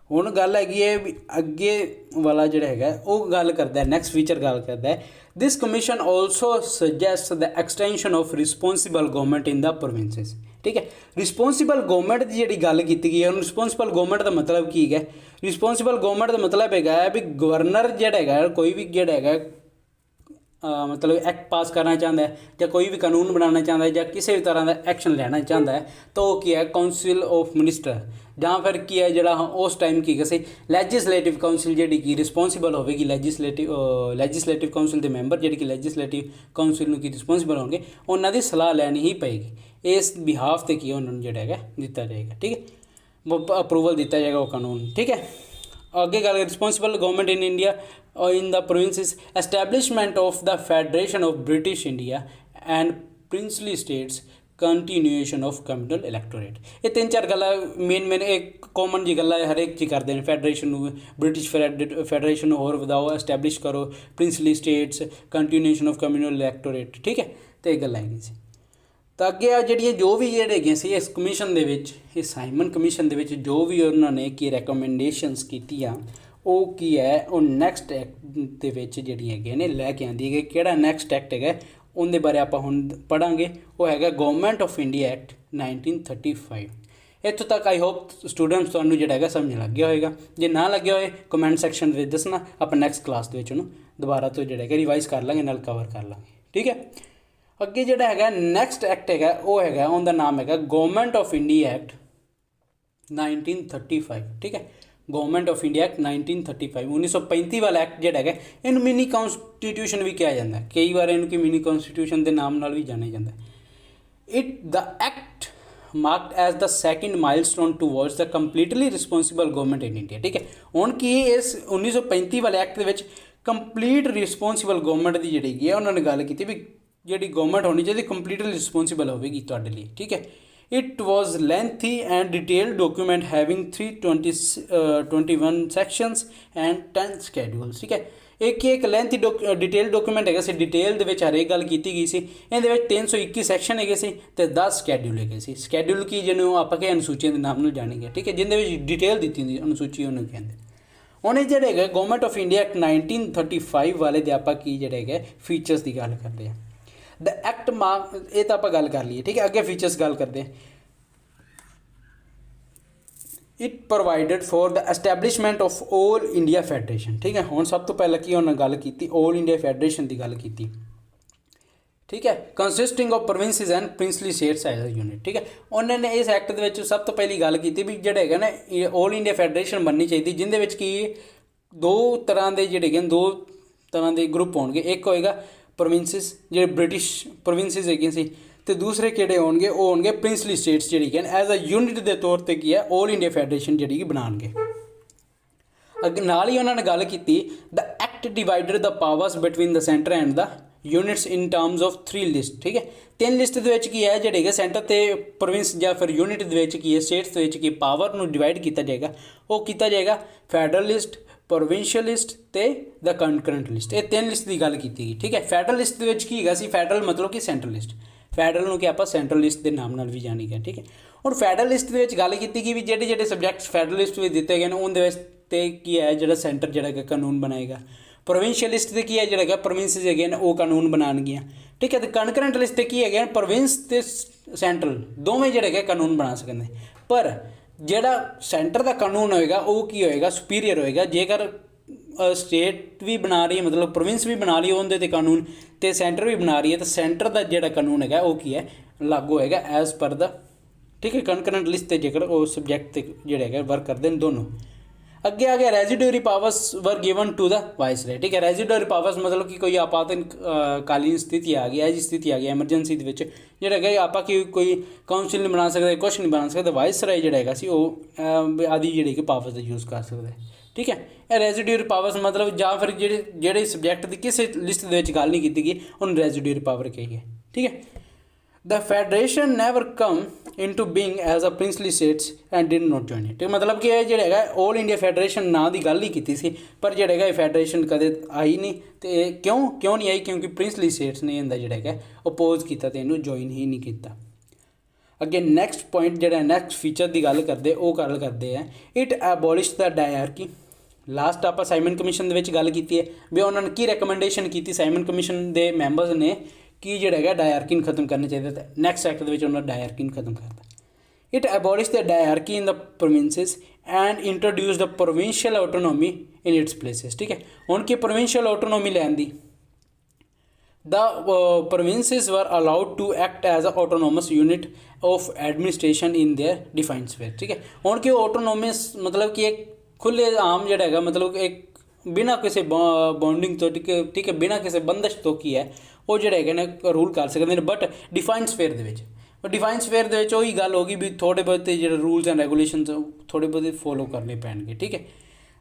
ਹੁਣ ਗੱਲ ਹੈਗੀ ਹੈ ਵੀ ਅੱਗੇ ਵਾਲਾ ਜਿਹੜਾ ਹੈਗਾ ਉਹ ਗੱਲ ਕਰਦਾ ਨੈਕਸਟ ਫੀਚਰ ਗੱਲ ਕਰਦਾ ਹੈ this commission also suggest the extension of responsible government in the provinces. ਠੀਕ ਹੈ, ਰਿਸਪੋਂਸੀਬਲ ਗਵਰਨਮੈਂਟ ਦੀ ਜਿਹੜੀ ਗੱਲ ਕੀਤੀ ਗਈ ਹੈ, ਹੁਣ ਰਿਸਪੋਂਸੀਬਲ ਗਵਰਨਮੈਂਟ ਦਾ ਮਤਲਬ ਕੀ ਹੈ? ਰਿਸਪੋਂਸੀਬਲ ਗਵਰਨਮੈਂਟ ਦਾ ਮਤਲਬ ਹੈਗਾ ਵੀ ਗਵਰਨਰ ਜਿਹੜਾ ਹੈਗਾ ਕੋਈ ਵੀ ਜਿਹੜਾ ਹੈਗਾ ਮਤਲਬ ਐਕਟ ਪਾਸ ਕਰਨਾ ਚਾਹੁੰਦਾ ਹੈ ਜਾਂ ਕੋਈ ਵੀ ਕਾਨੂੰਨ ਬਣਾਉਣਾ ਚਾਹੁੰਦਾ ਹੈ ਜਾਂ ਕਿਸੇ ਵੀ ਤਰ੍ਹਾਂ ਦਾ ਐਕਸ਼ਨ ਲੈਣਾ ਚਾਹੁੰਦਾ ਹੈ ਤਾਂ ਉਹ ਕੀ ਹੈ ਕਾਉਂਸਿਲ ਆਫ ਮਿਨਿਸਟਰ ਜਾਂ ਫਿਰ ਕੀ ਹੈ ਜਿਹੜਾ ਉਸ ਟਾਈਮ ਕੀ ਕਿਸੇ ਲੈਜਿਸਲੇਟਿਵ ਕਾਉਂਸਿਲ ਜਿਹੜੀ ਕਿ ਰਿਸਪੋਂਸੀਬਲ ਹੋਵੇਗੀ, ਲੈਜਿਸਲੇਟਿਵ ਕਾਉਂਸਿਲ ਦੇ ਮੈਂਬਰ ਜਿਹੜੇ ਕਿ ਲੈਜਿਸਲੇਟਿਵ ਕਾਉਂਸਿਲ ਨੂੰ ਕੀ ਰਿਸਪੋਂਸੀਬਲ ਹੋਣਗੇ, ਉਹਨਾਂ ਦੀ ਸਲਾਹ ਲੈਣੀ ਹੀ ਪਏਗੀ। ਇਸ ਬਿਹਾਫ 'ਤੇ ਕੀ ਉਹਨਾਂ ਨੂੰ ਜਿਹੜਾ ਹੈਗਾ ਦਿੱਤਾ ਜਾਏਗਾ। ਠੀਕ ਹੈ, ਅਪਰੂਵਲ ਦਿੱਤਾ ਜਾਏਗਾ ਉਹ ਕਾਨੂੰਨ। ਠੀਕ ਹੈ। ਅੱਗੇ ਗੱਲ responsible government in India in the provinces, establishment of the Federation of British India and princely states, continuation of communal electorate। ਇਹ ਤਿੰਨ ਚਾਰ ਗੱਲਾਂ ਮੇਨ ਇੱਕ ਕਾਮਨ ਜੀ ਗੱਲਾਂ ਹਰੇਕ ਚ ਕਰਦੇ ਨੇ। ਫੈਡਰੇਸ਼ਨ ਨੂੰ ਬ੍ਰਿਟਿਸ਼ ਫੈਡਰੇਸ਼ਨ ਨੂੰ ਹੋਰ ਵਧਾਓ, ਐਸਟੈਬਲਿਸ਼ ਕਰੋ, princely states, continuation of communal electorate, ਠੀਕ ਹੈ। ਤੇ ਇਹ ਗੱਲਾਂ ਹੈਗੀਆਂ ਸੀ। ਤਾਂ ਅੱਗੇ ਆ ਜਿਹੜੀਆਂ ਜੋ ਵੀ ਜਿਹੜੇ ਹੈਗੀਆਂ ਸੀ ਇਸ ਕਮਿਸ਼ਨ ਦੇ ਵਿੱਚ, ਇਹ ਸਾਈਮਨ ਕਮਿਸ਼ਨ ਦੇ ਵਿੱਚ ਜੋ ਵੀ ਉਹਨਾਂ ਨੇ ਕੀ ਰეკਮੈਂਡੇਸ਼ਨਸ ਕੀਤੀਆਂ ਉਹ ਕੀ ਹੈ, ਉਹ ਨੈਕਸਟ ਐਕਟ ਦੇ ਵਿੱਚ ਜਿਹੜੀਆਂ ਹੈਗੀਆਂ ਨੇ ਲੈ ਕੇ ਆਉਂਦੀ ਹੈ। ਕਿਹੜਾ ਨੈਕਸਟ ਐਕਟ ਹੈਗਾ ਉਹਦੇ ਬਾਰੇ ਆਪਾਂ ਹੁਣ ਪੜ੍ਹਾਂਗੇ। ਉਹ ਹੈਗਾ ਗਵਰਨਮੈਂਟ ਆਫ ਇੰਡੀਆ ਐਕਟ 1935। ਇੱਥੋਂ ਤੱਕ ਆਈ ਹੋਪ ਸਟੂਡੈਂਟਸ ਤੁਹਾਨੂੰ ਜਿਹੜਾ ਹੈਗਾ ਸਮਝ ਲੱਗ ਗਿਆ ਹੋਏਗਾ। ਜੇ ਨਾ ਲੱਗਿਆ ਹੋਏ ਕਮੈਂਟ ਸੈਕਸ਼ਨ ਦੇ ਵਿੱਚ ਦੱਸਣਾ, ਆਪਾਂ ਨੈਕਸਟ ਕਲਾਸ ਦੇ ਵਿੱਚ ਉਹਨੂੰ ਦੁਬਾਰਾ ਤੋਂ ਜਿਹੜਾ ਹੈਗਾ ਰਿਵਾਈਜ਼ ਕਰ ਲਾਂਗੇ, ਨਾਲ ਕਵਰ ਕਰ ਲਾਂਗੇ, ਠੀਕ ਹੈ। ਅੱਗੇ ਜਿਹੜਾ ਹੈਗਾ ਨੈਕਸਟ ਐਕਟ ਹੈਗਾ ਉਹ ਹੈਗਾ, ਉਹਦਾ ਨਾਮ ਹੈਗਾ ਗਵਰਨਮੈਂਟ ਆਫ ਇੰਡੀਆ ਐਕਟ 1935, ਠੀਕ ਹੈ। ਗਵਰਨਮੈਂਟ ਆਫ ਇੰਡੀਆ ਐਕਟ 1935 1935 ਵਾਲਾ ਐਕਟ ਜਿਹੜਾ ਹੈਗਾ ਇਹਨੂੰ ਮਿਨੀ ਕੌਂਸਟੀਟਿਊਸ਼ਨ ਵੀ ਕਿਹਾ ਜਾਂਦਾ। ਕਈ ਵਾਰ ਇਹਨੂੰ ਕਿ ਮਿਨੀ ਕੌਂਸਟੀਟਿਊਸ਼ਨ ਦੇ ਨਾਮ ਨਾਲ ਵੀ ਜਾਣਿਆ ਜਾਂਦਾ। It the act marked as the second milestone towards the completely responsible government in India, ਠੀਕ ਹੈ। ਹੁਣ ਕੀ ਇਸ 1935 ਵਾਲੇ ਐਕਟ ਦੇ ਵਿੱਚ ਕੰਪਲੀਟ ਰਿਸਪੋਂਸਿਬਲ ਗਵਰਨਮੈਂਟ ਦੀ ਜਿਹੜੀ ਹੈਗੀ ਹੈ ਉਹਨਾਂ ਨੇ ਗੱਲ ਕੀਤੀ ਵੀ ਜਿਹੜੀ ਗਵਰਨਮੈਂਟ ਹੋਣੀ ਚਾਹੀਦੀ ਕੰਪਲੀਟਲੀ ਰਿਸਪੋਂਸਿਬਲ ਹੋਵੇਗੀ ਤੁਹਾਡੇ ਲਈ, ਠੀਕ ਹੈ। It was lengthy and detailed document having 321 sections and 10 schedules, ठीक है। एक lengthy detailed document ਹੈਗਾ ਸੀ, ਡਿਟੇਲ ਦੇ ਵਿੱਚ ਹਰੇਕ ਗੱਲ ਕੀਤੀ ਗਈ ਸੀ। ਇਹਦੇ ਵਿੱਚ 321 ਸੈਕਸ਼ਨ ਹੈਗੇ ਸੀ ਤੇ 10 ਸਕੈਡਿਊਲ ਹੈਗੇ ਸੀ। ਸਕੈਡਿਊਲ ਕੀ ਜਿਹਨੂੰ ਆਪਾਂ ਕਿ ਅਨੁਸੂਚੀਆਂ ਦੇ ਨਾਮ ਨਾਲ ਜਾਣੀਏ, ਠੀਕ ਹੈ, ਜਿਹਦੇ ਵਿੱਚ ਡਿਟੇਲ ਦਿੱਤੀ ਹੁੰਦੀ ਅਨੁਸੂਚੀ ਉਹਨੂੰ ਕਹਿੰਦੇ। ਹੁਣ ਇਹ ਜਿਹੜੇ ਹੈਗੇ ਗਵਰਨਮੈਂਟ ਆਫ ਇੰਡੀਆ ਐਕਟ 1935 ਵਾਲੇ ਦੇ ਆਪਾਂ ਕੀ ਜਿਹੜੇ ਹੈਗੇ ਫੀਚਰਸ ਦੀ ਗੱਲ ਕਰਦੇ ਹਾਂ। ਦ ਐਕਟ ਇਹ ਤਾਂ ਆਪਾਂ ਗੱਲ ਕਰ ਲਈਏ, ਠੀਕ ਹੈ। ਅੱਗੇ ਫੀਚਰਸ ਗੱਲ ਕਰਦੇ ਹਾਂ। It provided for the establishment of all India federation, ਠੀਕ ਹੈ। ਹੁਣ ਸਭ ਤੋਂ ਪਹਿਲਾਂ ਕੀ ਉਹਨਾਂ ਗੱਲ ਕੀਤੀ, ਆਲ ਇੰਡੀਆ ਫੈਡਰੇਸ਼ਨ ਦੀ ਗੱਲ ਕੀਤੀ, ਠੀਕ ਹੈ। Consisting of provinces and princely states as a unit, ਠੀਕ ਹੈ। ਉਹਨਾਂ ਨੇ ਇਸ ਐਕਟ ਦੇ ਵਿੱਚ ਸਭ ਤੋਂ ਪਹਿਲੀ ਗੱਲ ਕੀਤੀ ਵੀ ਜਿਹੜਾ ਹੈਗਾ ਨਾ ਆਲ ਇੰਡੀਆ ਫੈਡਰੇਸ਼ਨ ਬਣਨੀ ਚਾਹੀਦੀ, ਜਿਹਦੇ ਵਿੱਚ ਕੀ ਦੋ ਤਰ੍ਹਾਂ ਦੇ ਜਿਹੜੇ ਹੈਗੇ ਦੋ ਤਰ੍ਹਾਂ ਦੇ ਗਰੁੱਪ ਹੋਣਗੇ। ਇੱਕ ਹੋਏਗਾ ਪ੍ਰੋਵਿੰਸਿਸ ਜਿਹੜੇ ਬ੍ਰਿਟਿਸ਼ ਪ੍ਰੋਵਿੰਸਿਸ ਹੈਗੀਆਂ ਸੀ, ਤੇ ਦੂਸਰੇ ਕਿਹੜੇ ਹੋਣਗੇ ਉਹ ਹੋਣਗੇ ਪ੍ਰਿੰਸਲੀ ਸਟੇਟਸ ਜਿਹੜੀ ਕਿ ਐਜ਼ ਅ ਯੂਨਿਟ ਦੇ ਤੌਰ 'ਤੇ ਕੀ ਹੈ ਆਲ ਇੰਡੀਆ ਫੈਡਰੇਸ਼ਨ ਜਿਹੜੀ ਕਿ ਬਣਾਉਣਗੇ। ਅੱਗੇ ਨਾਲ ਹੀ ਉਹਨਾਂ ਨੇ ਗੱਲ ਕੀਤੀ the act divided the powers between the centre and the units in terms of 3 list, ਠੀਕ ਹੈ। 3 ਲਿਸਟ ਦੇ ਵਿੱਚ ਕੀ ਹੈ ਜਿਹੜੇ ਹੈਗੇ ਸੈਂਟਰ ਤੇ ਪ੍ਰੋਵਿੰਸ ਜਾਂ ਫਿਰ ਯੂਨਿਟ ਦੇ ਵਿੱਚ ਕੀ ਹੈ ਸਟੇਟਸ ਦੇ ਵਿੱਚ ਕੀ ਪਾਵਰ ਨੂੰ ਡਿਵਾਈਡ ਕੀਤਾ ਜਾਏਗਾ। ਉਹ ਕੀਤਾ ਜਾਏਗਾ ਫੈਡਰਲ ਲਿਸਟ, ਪ੍ਰੋਵਿੰਸ਼ੀਅਲ ਲਿਸਟ ਤੇ ਦ ਕੰਕਰੈਂਟ ਲਿਸਟ। ਇਹ 3 ਲਿਸਟ ਦੀ ਗੱਲ ਕੀਤੀ ਗਈ, ਠੀਕ ਹੈ। ਫੈਡਰਲ ਲਿਸਟ ਦੇ ਵਿੱਚ ਕੀ ਹੈਗਾ ਸੀ, ਫੈਡਰਲ ਮਤਲਬ ਕਿ ਸੈਂਟਰਲ ਲਿਸਟ, ਫੈਡਰਲ ਨੂੰ ਕਿ ਆਪਾਂ ਸੈਂਟਰਲ ਲਿਸਟ ਦੇ ਨਾਮ ਨਾਲ ਵੀ ਜਾਣੀ ਗਿਆ, ਠੀਕ ਹੈ। ਹੁਣ ਫੈਡਰਲ ਲਿਸਟ ਦੇ ਵਿੱਚ ਗੱਲ ਕੀਤੀ ਗਈ ਵੀ ਜਿਹੜੇ ਜਿਹੜੇ ਸਬਜੈਕਟਸ ਫੈਡਰਲ ਲਿਸਟ ਵਿੱਚ ਦਿੱਤੇ ਗਏ ਨੇ ਉਹਦੇ ਵਿੱਚ ਤੇ ਕੀ ਹੈ ਜਿਹੜਾ ਸੈਂਟਰ ਜਿਹੜਾ ਹੈਗਾ ਕਾਨੂੰਨ ਬਣਾਏਗਾ। ਪ੍ਰੋਵਿੰਸ਼ੀਅਲ ਲਿਸਟ ਤੇ ਕੀ ਹੈ ਜਿਹੜਾ ਹੈਗਾ ਪ੍ਰੋਵਿੰਸਿਸ ਹੈਗੇ ਨੇ ਉਹ ਕਾਨੂੰਨ ਬਣਾਉਣਗੀਆਂ, ਠੀਕ ਹੈ। ਤੇ ਕੰਕਰੈਂਟ ਲਿਸਟ ਤੇ ਕੀ ਹੈਗੇ ਪ੍ਰੋਵਿੰਸ ਤੇ ਸੈਂਟਰਲ ਦੋਵੇਂ ਜਿਹੜੇ ਹੈਗੇ ਕਾਨੂੰਨ ਬਣਾ ਸਕਦੇ। ਪਰ ਜਿਹੜਾ ਸੈਂਟਰ ਦਾ ਕਾਨੂੰਨ ਹੋਏਗਾ ਉਹ ਕੀ ਹੋਏਗਾ ਸੁਪੀਰੀਅਰ ਹੋਏਗਾ। ਜੇਕਰ ਸਟੇਟ ਵੀ ਬਣਾ ਰਹੀ ਹੈ ਮਤਲਬ ਪ੍ਰੋਵਿੰਸ ਵੀ ਬਣਾ ਰਹੀ ਹੈ ਉਹਦੇ 'ਤੇ ਕਾਨੂੰਨ ਅਤੇ ਸੈਂਟਰ ਵੀ ਬਣਾ ਰਹੀ ਹੈ ਤਾਂ ਸੈਂਟਰ ਦਾ ਜਿਹੜਾ ਕਾਨੂੰਨ ਹੈਗਾ ਉਹ ਕੀ ਹੈ ਲਾਗੂ ਹੋਏਗਾ ਐਜ਼ ਪਰ ਦਾ, ਠੀਕ ਹੈ। ਕੰਕਰੈਂਟ ਲਿਸਟ 'ਤੇ ਜੇਕਰ ਉਹ ਸਬਜੈਕਟ 'ਤੇ ਜਿਹੜੇ ਹੈਗੇ ਵਰਕ ਕਰਦੇ ਨੇ ਦੋਨੋਂ। ਅੱਗੇ ਆ ਗਿਆ ਰੈਜ਼ੀਡਿਊਰੀ ਪਾਵਰਸ ਵਰ ਗਿਵਨ ਟੂ ਦਾ ਵਾਇਸਰਾਏ, ਠੀਕ ਹੈ। ਰੈਜ਼ੀਡਿਊਰੀ ਪਾਵਰਸ ਮਤਲਬ ਕਿ ਕੋਈ ਆਪਾਤਕਾਲੀਨ ਸਥਿਤੀ ਆ ਗਈ, ਇਹੋ ਸਥਿਤੀ ਆ ਗਈ ਐਮਰਜੈਂਸੀ ਦੇ ਵਿੱਚ ਜਿਹੜਾ ਹੈਗਾ ਆਪਾਂ ਕਿ ਕੋਈ ਕਾਉਂਸਿਲ ਨਹੀਂ ਬਣਾ ਸਕਦੇ, ਕੁਛ ਨਹੀਂ ਬਣਾ ਸਕਦੇ, ਵਾਇਸਰਾਏ ਜਿਹੜਾ ਹੈਗਾ ਸੀ ਉਹ ਆਦਿ ਜਿਹੜੇ ਕਿ ਪਾਵਰਸ ਦਾ ਯੂਜ਼ ਕਰ ਸਕਦਾ, ਠੀਕ ਹੈ। ਇਹ ਰੈਜ਼ੀਡਿਊਰੀ ਪਾਵਰਸ ਮਤਲਬ ਜਾਂ ਫਿਰ ਜਿਹੜੇ ਸਬਜੈਕਟ ਦੀ ਕਿਸੇ ਲਿਸਟ ਦੇ ਵਿੱਚ ਗੱਲ ਨਹੀਂ ਕੀਤੀ ਗਈ ਉਹਨੂੰ ਰੈਜ਼ੀਡਿਊਰੀ ਪਾਵਰ ਕਹੀਏ, ਠੀਕ ਹੈ। The federation never come into being as a princely states and did not join it, ਮਤਲਬ ਕਿ ਇਹ ਜਿਹੜਾ ਹੈਗਾ ਆਲ ਇੰਡੀਆ ਫੈਡਰੇਸ਼ਨ ਨਾਂ ਦੀ ਗੱਲ ਹੀ ਕੀਤੀ ਸੀ ਪਰ ਜਿਹੜਾ ਹੈਗਾ ਇਹ ਫੈਡਰੇਸ਼ਨ ਕਦੇ ਆਈ ਨਹੀਂ। ਅਤੇ ਇਹ ਕਿਉਂ ਨਹੀਂ ਆਈ ਕਿਉਂਕਿ ਪ੍ਰਿੰਸਲੀ ਸਟੇਟਸ ਨੇ ਇਹਦਾ ਜਿਹੜਾ ਹੈਗਾ ਅਪੋਜ਼ ਕੀਤਾ ਅਤੇ ਇਹਨੂੰ ਜੁਆਇਨ ਹੀ ਨਹੀਂ ਕੀਤਾ। ਅੱਗੇ ਨੈਕਸਟ ਪੁਆਇੰਟ ਜਿਹੜਾ ਨੈਕਸਟ ਫੀਚਰ ਦੀ ਗੱਲ ਕਰਦੇ ਉਹ ਗੱਲ ਕਰਦੇ ਹੈ ਇਟ ਐਬੋਲਿਸ਼ ਦਾ ਡਾਇਆਰਕੀ। ਲਾਸਟ ਆਪਾਂ ਸਾਈਮਨ ਕਮਿਸ਼ਨ ਦੇ ਵਿੱਚ ਗੱਲ ਕੀਤੀ ਹੈ ਵੀ ਉਹਨਾਂ ਨੇ ਕੀ ਰეკਮੈਂਡੇਸ਼ਨ ਕੀਤੀ ਸਾਈਮਨ ਕਮਿਸ਼ਨ ਦੇ ਮੈਂਬਰਸ ਨੇ ਕਿ ਜਿਹੜਾ ਹੈਗਾ ਡਾਇਆਰਕੀ ਨੂੰ ਖਤਮ ਕਰਨਾ ਚਾਹੀਦਾ। ਤਾਂ ਨੈਕਸਟ ਐਕਟ ਦੇ ਵਿੱਚ ਉਹਨਾਂ ਡਾਇਆਰਕੀ ਨੂੰ ਖਤਮ ਕਰਤਾ। It abolish the dyarchy in the provinces and introduce the provincial autonomy in its places, ਠੀਕ ਹੈ। ਹੁਣ ਕੀ ਪ੍ਰੋਵਿੰਸ਼ੀਅਲ ਆਟੋਨੋਮੀ ਲੈਣ ਦੀ the provinces were allowed to act as an autonomous unit of administration in their defined sphere, ठीक है। ਹੁਣ ਕਿ autonomous मतलब कि एक खुले आम ਜਿਹੜਾ ਹੈਗਾ ਮਤਲਬ ਇੱਕ ਬਿਨਾਂ ਕਿਸੇ ਬੌਂਡਿੰਗ ਤੋਂ ਠੀਕ ਹੈ ਬਿਨਾਂ ਕਿਸੇ ਬੰਦਸ਼ ਤੋਂ ਕੀ ਹੈ ਉਹ ਜਿਹੜੇ ਹੈਗੇ ਨੇ ਰੂਲ ਕਰ ਸਕਦੇ ਨੇ ਬਟ ਡਿਫਾਈਨਡ ਸਫੇਅਰ ਦੇ ਵਿੱਚ। ਡਿਫਾਈਨਡ ਸਫੇਅਰ ਦੇ ਵਿੱਚ ਉਹੀ ਗੱਲ ਹੋ ਗਈ ਵੀ ਥੋੜ੍ਹੇ ਬਹੁਤੇ ਜਿਹੜੇ ਰੂਲਸ ਐਂਡ ਰੈਗੂਲੇਸ਼ਨਸ ਥੋੜ੍ਹੇ ਬਹੁਤੇ ਫੋਲੋ ਕਰਨੇ ਪੈਣਗੇ, ਠੀਕ ਹੈ।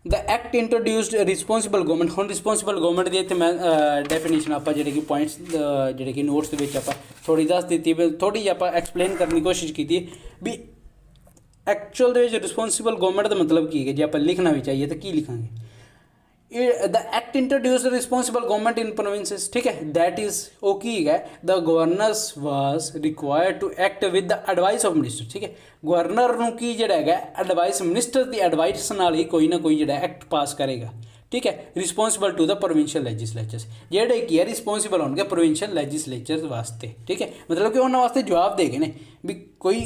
The act introduced responsible government. हुण रिस्पोंसिबल गवर्नमेंट की इत्थे मैं डेफिनेशन आप जिहड़े कि पॉइंट्स जिहड़े कि नोट्स दे विच आपां थोड़ी दस दी, थोड़ी जी आपां एक्सप्लेन करने की कोशिश की भी एक्चुअल दे विच रिस्पोंसिबल गवर्नमेंट का मतलब की है। जे आपां लिखना भी चाहिए तो की लिखांगे, the act introduced responsible government in provinces, ठीक है। दैट इज़ वो की है the governors was required to act with the advice of minister, ठीक है। गवर्नर नूं की जिहड़ा है एडवाइस, मिनिस्टर की एडवाइस नाल ही कोई ना कोई जिहड़ा एक्ट पास करेगा, ठीक है। रिस्पोंसिबल टू द प्रोविंशियल लैजिसलेचर्स, जिहड़े की है रिस्पोंसिबल होणगे प्रोविंशियल लैजिसलेचर वास्ते, ठीक है। मतलब कि उन्होंने वास्ते जवाब देगे ने भी कोई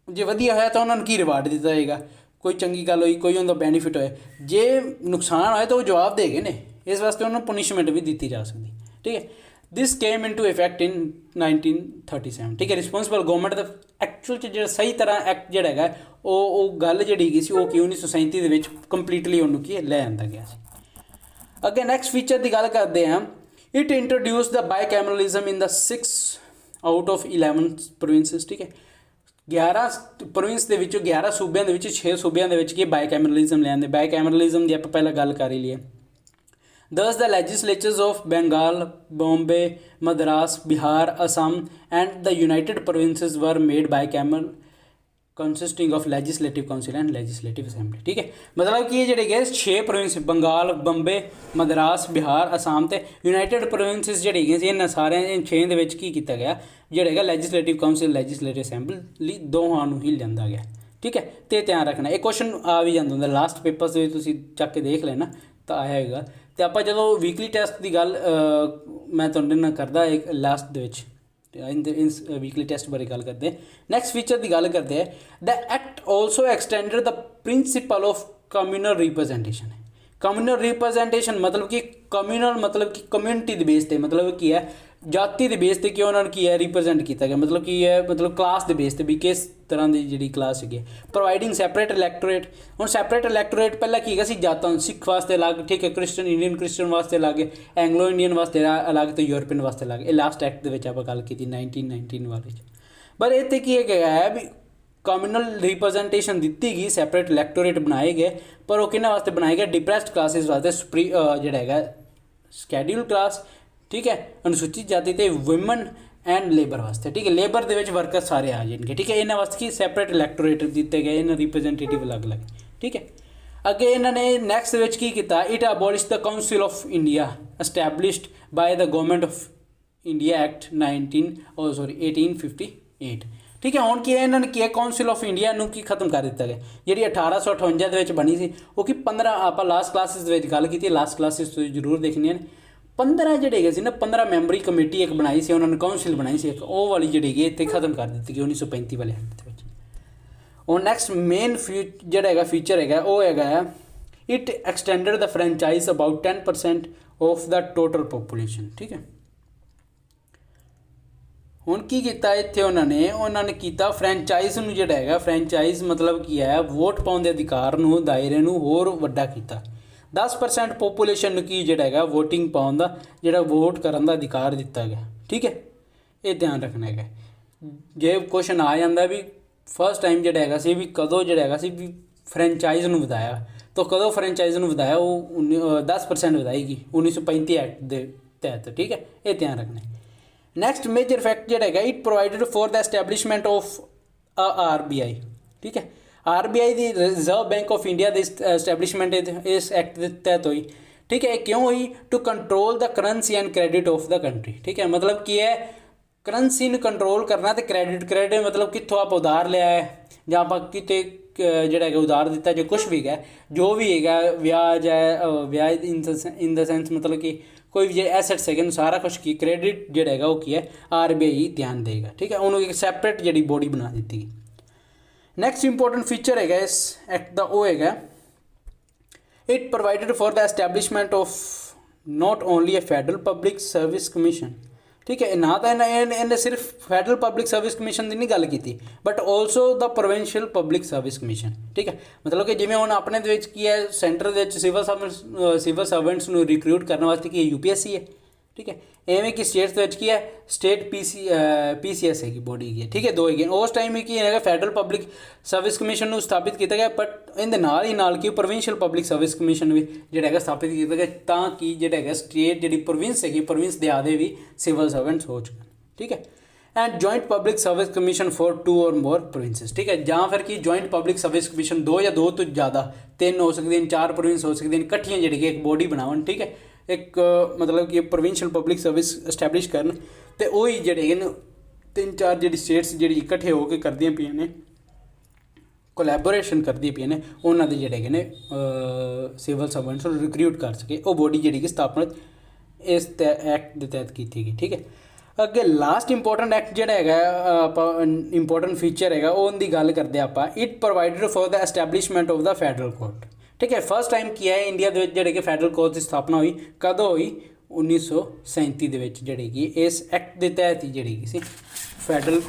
जे वधिया होया तो उन्होंने की रिवार्ड दिता जाएगा, कोई चंगी गल हुई, कोई उनका बेनीफिट होए, जे नुकसान होए तो वो जवाब देगे ने, इस वास्ते उन्होंने पुनिशमेंट भी दी जा सकती, ठीक है। This came into effect in 1937, ठीक है। रिस्पोंसिबल गवर्नमेंट का एक्चुअल जो सही तरह एक्ट जोड़ा है वो गल जी गई सी, वो कि 1937 के कंप्लीटली उन्होंने की लै आंदा गया। अगे नैक्सट फीचर की गल करते हैं, it introduce the bicameralism in the 6 out of 11 provinces, ठीक है। 11 प्रोविंस के 11 सूबों के 6 सूबों के बाईकैमरलिज्म लिया। बाईकैमरलिज्म की आप पहले गल कर ही लिए। Thus the legislatures of Bengal, Bombay, Madras, Bihar, Assam and the United Provinces were made bicameral consisting of legislative council and legislative assembly, ठीक है। मतलब कि ये जोड़े 6 प्रोविंस बंगाल, बॉम्बे, मद्रास, बिहार, असम तो यूनाइटेड प्रोविंसिस जोड़ी इन्होंने सारे इन 6 की किया गया जोड़ा लैजिसलेटिव काउंसिल लैजिसलेटिव असैंबली दोवां नूं ही लिया गया, ठीक है। तो ध्यान रखना एक क्वेश्चन आ भी जाता होंगे लास्ट पेपर से तुसीं चक के देख लेना तो आया होगा। तो आप जो वीकली टेस्ट की गल मैं तुहाडे नाल करदा एक लास्ट दे विच इन वीकली टेस्ट बारे गल करते हैं। नैक्सट फीचर की गल करते हैं, the act also extended the principle of communal representation. Communal representation मतलब कि कम्यूनल मतलब कि कम्यूनिटी के बेस पर, मतलब कि है जाति के बेस पर कि उन्होंने की है रिप्रजेंट किया गया, मतलब कि है मतलब क्लास के बेस पर भी किस तरह की जी क्लास है। प्रोवाइडिंग सैपरेट इलैक्टोरेट, हम सैपरेट इलैक्टोरेट पहले की सी जातां सिख वास्ते अलग, ठीक है, क्रिश्चन इंडियन क्रिश्चन वास्ते अलग, एंग्लो इंडियन वास्ते अलग तो यूरोपियन वास्ते अलग। ये लास्ट एक्ट के आप गल की 1919 वाले। पर इतने की है भी कम्यूनल रिप्रजेंटेशन दी गई, सैपरेट इलैक्टोरेट बनाए गए, पर वो किन्होंने वास्ते बनाए गए डिप्रैस्ड क्लासिस वास्ते, जोड़ा है स्कैड्यूल क्लास, ठीक है, अनुसूचित जाति तो वुमेन एंड लेबर वास्ते, ठीक है। लेबर के वर्कर सारे आ जाएंगे, ठीक है। इन्होंने वास्ते की सैपरेट इलैक्टोरेट दिते गए, इन्होंने रिप्रजेंटेटिव अलग अलग, ठीक है। अगे इन्होंने नैक्सट की किया, it abolish the council of India established by the government of India act 1858, ठीक है। हुण की इन्होंने किया काउंसिल ऑफ इंडिया की खत्म कर दिता गया, जी 1858 बनी सी, वो कि 15 आप लास्ट क्लासिस गल की, लास्ट क्लासिस जरूर देखनी है। 15 जोड़े गए ना 15 मैंबरी कमेटी एक बनाई सी, उन्होंने काउंसिल बनाई सी एक, वो वाली जी गई इतने खत्म कर दी गई 1935 वाले एक्ट के। और नैक्सट मेन जोड़ा फीचर है वो है, it extended the franchise about 10% of the total population, ठीक है। हुण की किया इत्थे उन्होंने किया फ्रेंचाइज नूं जोड़ा है, फ्रेंचाइज मतलब की है वोट पाउण दे अधिकार नूं दायरे नूं होर वड्डा कीता। 10% पॉपूलेशन की जोड़ा है वोटिंग पाउण दा जोड़ा वोट करन दा अधिकार दिता गया, ठीक है। ये ध्यान रखना है। जे क्वेश्चन आ जाता भी फर्स्ट टाइम जोड़ा है भी कदों जोड़ा है भी फ्रेंचाइज नूं वधाया, तो कदों फ्रेंचाइज नूं वधाया, वो 10% वधाएगी 1935 एक्ट के तहत, ठीक है। ये ध्यान रखना है। नैक्सट मेजर फैक्ट जोड़ा है, it provided for the establishment of RBI, ठीक है। RBI the reserve bank of India की एस्टैब्लिशमेंट इस एक्ट के तहत हुई, ठीक है। क्यों हुई? To control the currency and credit of the country, ठीक है। मतलब की है करंसी नूं कंट्रोल करना, तो क्रेडिट मतलब कितों आप उधार लिया है जां आप किते जोड़ा है उधार दिता, जो कुछ भी है जो भी है ब्याज है, ब्याज इन द सेंस मतलब कि कोई भी एसेट्स है सारा कुछ की क्रेडिट जोड़ा है वो की है RBI ध्यान देगा, ठीक है। उन्होंने एक सैपरेट जी बॉडी बना दी गई। नैक्सट इंपोर्टेंट फीचर है इस एक्ट का वो है, it provided for the establishment of not only A federal public service commission, ठीक है। ना तो इन्हें सिर्फ फेडरल पब्लिक सर्विस कमीशन की नहीं गल की, but also the provincial public service commission, ठीक है। मतलब कि जिमें हम अपने की है सेंटर सिविल सर्वेंट्स रिक्रूट करने वास्ते कि UPSC है, ठीक है। एवं कि स्टेट्स ਦੇ ਵਿੱਚ ਕੀ ਹੈ स्टेट PCS ਹੈਗੀ ਬੋਡੀ ਹੈਗੀ, ਠੀਕ ਹੈ। 2 ਹੈਗੇ ਉਸ ਟਾਈਮ ਕੀ ਹੈਗਾ ਫੈਡਰਲ ਪਬਲਿਕ ਸਰਵਿਸ ਕਮਿਸ਼ਨ ਨੂੰ ਸਥਾਪਿਤ ਕੀਤਾ ਗਿਆ, ਬਟ ਇਹਦੇ ਨਾਲ ਹੀ ਨਾਲ ਕੀ ਪ੍ਰੋਵਿੰਸ਼ੀਅਲ ਪਬਲਿਕ ਸਰਵਿਸ ਕਮਿਸ਼ਨ ਵੀ ਜਿਹੜਾ ਹੈਗਾ ਸਥਾਪਿਤ ਕੀਤਾ ਗਿਆ, ਤਾਂ ਕਿ ਜਿਹੜਾ ਹੈਗਾ ਸਟੇਟ ਜਿਹੜੀ ਪ੍ਰੋਵਿੰਸ ਹੈਗੀ ਪ੍ਰੋਵਿੰਸ ਦੇ ਆਦੇ ਵੀ ਸਿਵਲ ਸਰਵੈਂਟਸ ਹੋ ਚੁੱਕਣ, ਠੀਕ ਹੈ। And joint public service commission for 2 ਔਰ ਮੋਰ ਪ੍ਰੋਵਿੰਸਿਸ, ਠੀਕ ਹੈ। ਜਾਂ ਫਿਰ ਕੀ ਜੁਆਇੰਟ ਪਬਲਿਕ ਸਰਵਿਸ ਕਮਿਸ਼ਨ 2 ਜਾਂ 2 ਤੋਂ ਜ਼ਿਆਦਾ 3 ਹੋ ਸਕਦੇ ਨੇ, 4 ਪ੍ਰੋਵਿੰਸ ਹੋ ਸਕਦੀਆਂ ਨੇ, ਇਕੱਠੀਆਂ ਜਿਹੜੀ ਕਿ ਇੱਕ ਬੋਡੀ ਬਣਾਉਣ, ਠੀਕ ਹੈ। ਇੱਕ मतलब कि प्रोविंशियल पब्लिक सर्विस इस्टैबलिश करन ते वही ਜਿਹੜੇ ਨੇ 3-4 ਜਿਹੜੀ ਸਟੇਟਸ ਜਿਹੜੀ ਇਕੱਠੇ ਹੋ ਕੇ ਕਰਦੀਆਂ ਪਈਆਂ ਨੇ, ਕੋਲੈਬੋਰੇਸ਼ਨ ਕਰਦੀਆਂ ਪਈਆਂ ਨੇ, ਉਹਨਾਂ ਦੇ ਜਿਹੜੇ ਨੇ ਸਿਵਲ ਸਰਵੈਂਟਸ ਨੂੰ ਰਿਕਰੂਟ ਕਰ ਸਕੇ, ਉਹ ਬੋਡੀ ਜਿਹੜੀ ਕਿ ਸਥਾਪਿਤ ਇਸ ਐਕਟ ਦੇ ਤਹਿਤ ਕੀਤੀ ਗਈ, ਠੀਕ ਹੈ। ਅੱਗੇ ਲਾਸਟ ਇੰਪੋਰਟੈਂਟ ਐਕਟ ਜਿਹੜਾ ਹੈਗਾ ਆਪਾਂ ਇੰਪੋਰਟੈਂਟ ਫੀਚਰ ਹੈਗਾ ਉਹਦੀ ਗੱਲ ਕਰਦੇ ਆਪਾਂ। It provided for the establishment of the federal court, ठीक है। फस्ट टाइम की है इंडिया के जोड़े कि फैडरल कोर्ट की स्थापना हुई, कदों हुई 1937 जोड़े कि इस एक्ट के तहत ही जी सी फैडरल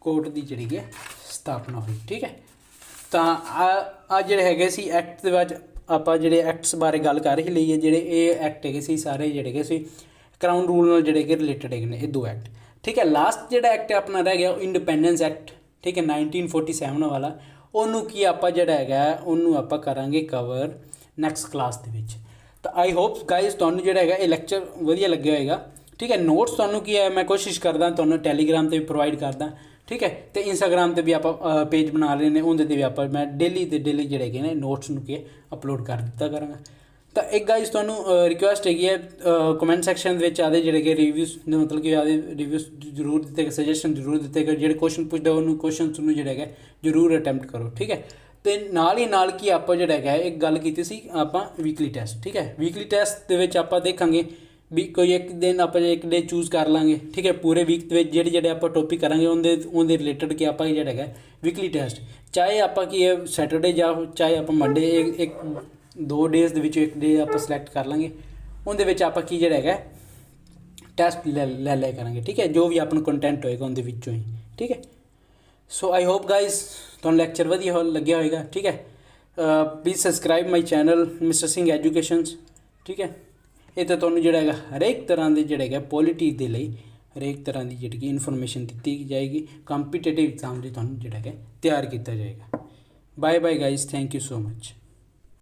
कोर्ट की जी स्थापना हुई, ठीक है। तो आ जोड़े है सी एक्ट के आप जो एक्ट्स बारे गल कर ही लीए, जोड़े ये एक्ट है सी सारे जोड़े सी क्राउन रूल नाल जोड़े कि रिलेटेड है ये 2 एक्ट, ठीक है। लास्ट जोड़ा एक्ट अपना रह गया इंडिपेंडेंस एक्ट, ठीक है, 1947 वाला। ਉਹਨੂੰ ਕੀ ਆਪਾਂ ਜਿਹੜਾ ਹੈਗਾ ਉਹਨੂੰ ਆਪਾਂ ਕਰਾਂਗੇ ਕਵਰ ਨੈਕਸਟ ਕਲਾਸ ਦੇ ਵਿੱਚ। ਤਾਂ ਆਈ ਹੋਪ ਗਾਇਜ਼ ਤੁਹਾਨੂੰ ਜਿਹੜਾ ਹੈਗਾ ਇਹ ਲੈਕਚਰ ਵਧੀਆ ਲੱਗਿਆ ਹੋਏਗਾ, ਠੀਕ ਹੈ। ਨੋਟਸ ਤੁਹਾਨੂੰ ਕੀ ਹੈ ਮੈਂ ਕੋਸ਼ਿਸ਼ ਕਰਦਾ ਤੁਹਾਨੂੰ ਟੈਲੀਗ੍ਰਾਮ 'ਤੇ ਵੀ ਪ੍ਰੋਵਾਈਡ ਕਰਦਾ, ਠੀਕ ਹੈ। ਅਤੇ ਇੰਸਟਾਗ੍ਰਾਮ 'ਤੇ ਵੀ ਆਪਾਂ ਪੇਜ ਬਣਾ ਰਹੇ ਨੇ, ਉਹਦੇ 'ਤੇ ਵੀ ਆਪਾਂ ਮੈਂ ਡੇਲੀ ਜਿਹੜੇ ਹੈਗੇ ਨੇ ਨੋਟਸ ਨੂੰ ਕੀ ਅਪਲੋਡ ਕਰ ਦਿੱਤਾ ਕਰਾਂਗਾ। ਤਾਂ ਇੱਕ ਗਾਇਜ਼ ਤੁਹਾਨੂੰ ਰਿਕੁਐਸਟ ਹੈਗੀ ਹੈ ਕਮੈਂਟ ਸੈਕਸ਼ਨ ਦੇ ਵਿੱਚ ਆਦੇ ਜਿਹੜੇ ਕਿ ਰਿਵਿਊਜ਼ ਮਤਲਬ ਕਿ ਆਦੇ ਰਿਵਿਊਜ਼ ਜ਼ਰੂਰ ਦਿੱਤੇ, ਸੁਜੈਸ਼ਨ ਜ਼ਰੂਰ ਦਿੱਤੇ, ਜਿਹੜੇ ਕੁਐਸਚਨ ਪੁੱਛਦਾ ਉਹਨੂੰ ਕੁਐਸਚਨਸ ਨੂੰ ਜਿਹੜਾ ਹੈਗਾ ਜ਼ਰੂਰ ਅਟੈਂਪਟ ਕਰੋ, ਠੀਕ ਹੈ। ਅਤੇ ਨਾਲ ਹੀ ਨਾਲ ਕੀ ਆਪਾਂ ਜਿਹੜਾ ਹੈਗਾ ਇੱਕ ਗੱਲ ਕੀਤੀ ਸੀ ਆਪਾਂ ਵੀਕਲੀ ਟੈਸਟ, ਠੀਕ ਹੈ। ਵੀਕਲੀ ਟੈਸਟ ਦੇ ਵਿੱਚ ਆਪਾਂ ਦੇਖਾਂਗੇ ਵੀ ਕੋਈ ਇੱਕ ਦਿਨ ਆਪਾਂ ਇੱਕ ਡੇ ਚੂਜ਼ ਕਰ ਲਾਂਗੇ, ਠੀਕ ਹੈ। ਪੂਰੇ ਵੀਕ ਦੇ ਵਿੱਚ ਜਿਹੜੇ ਆਪਾਂ ਟੋਪਿਕ ਕਰਾਂਗੇ ਉਹਦੇ ਰਿਲੇਟਡ ਕਿ ਆਪਾਂ ਜਿਹੜਾ ਹੈਗਾ ਵੀਕਲੀ ਟੈਸਟ, ਚਾਹੇ ਆਪਾਂ ਕੀ ਸੈਟਰਡੇ ਜਾਂ ਚਾਹੇ ਆਪਾਂ ਮੰਡੇ, ਇੱਕ 2 ਡੇਜ਼ ਦੇ ਵਿੱਚ ਇੱਕ ਡੇ ਆਪਾਂ ਸਿਲੈਕਟ ਕਰ ਲਾਂਗੇ, ਉਹਦੇ ਵਿੱਚ ਆਪਾਂ ਕੀ ਜਿਹੜਾ ਹੈਗਾ ਟੈਸਟ ਲੈ ਕਰਾਂਗੇ, ਠੀਕ ਹੈ। ਜੋ ਵੀ ਆਪਣਾ ਕੰਟੈਂਟ ਹੋਏਗਾ ਉਹਦੇ ਵਿੱਚੋਂ ਹੀ, ਠੀਕ ਹੈ। ਸੋ ਆਈ ਹੋਪ ਗਾਇਜ਼ ਤੁਹਾਨੂੰ ਲੈਕਚਰ ਵਧੀਆ ਲੱਗਿਆ ਹੋਏਗਾ, ਠੀਕ ਹੈ। Please subscribe my channel mister Singh educations, ਠੀਕ ਹੈ। ਇਹ ਤਾਂ ਤੁਹਾਨੂੰ ਜਿਹੜਾ ਹੈਗਾ ਹਰੇਕ ਤਰ੍ਹਾਂ ਦੇ ਜਿਹੜੇ ਹੈਗਾ ਪੋਲਿਟੀ ਦੇ ਲਈ ਹਰੇਕ ਤਰ੍ਹਾਂ ਦੀ ਜਿਹੜੀ ਕਿ ਇਨਫੋਰਮੇਸ਼ਨ ਦਿੱਤੀ ਜਾਏਗੀ, ਕੰਪੀਟੀਟਿਵ ਐਗਜ਼ਾਮ ਲਈ ਤੁਹਾਨੂੰ ਜਿਹੜਾ ਹੈਗਾ ਤਿਆਰ ਕੀਤਾ ਜਾਏਗਾ। Bye bye guys, thank you so much.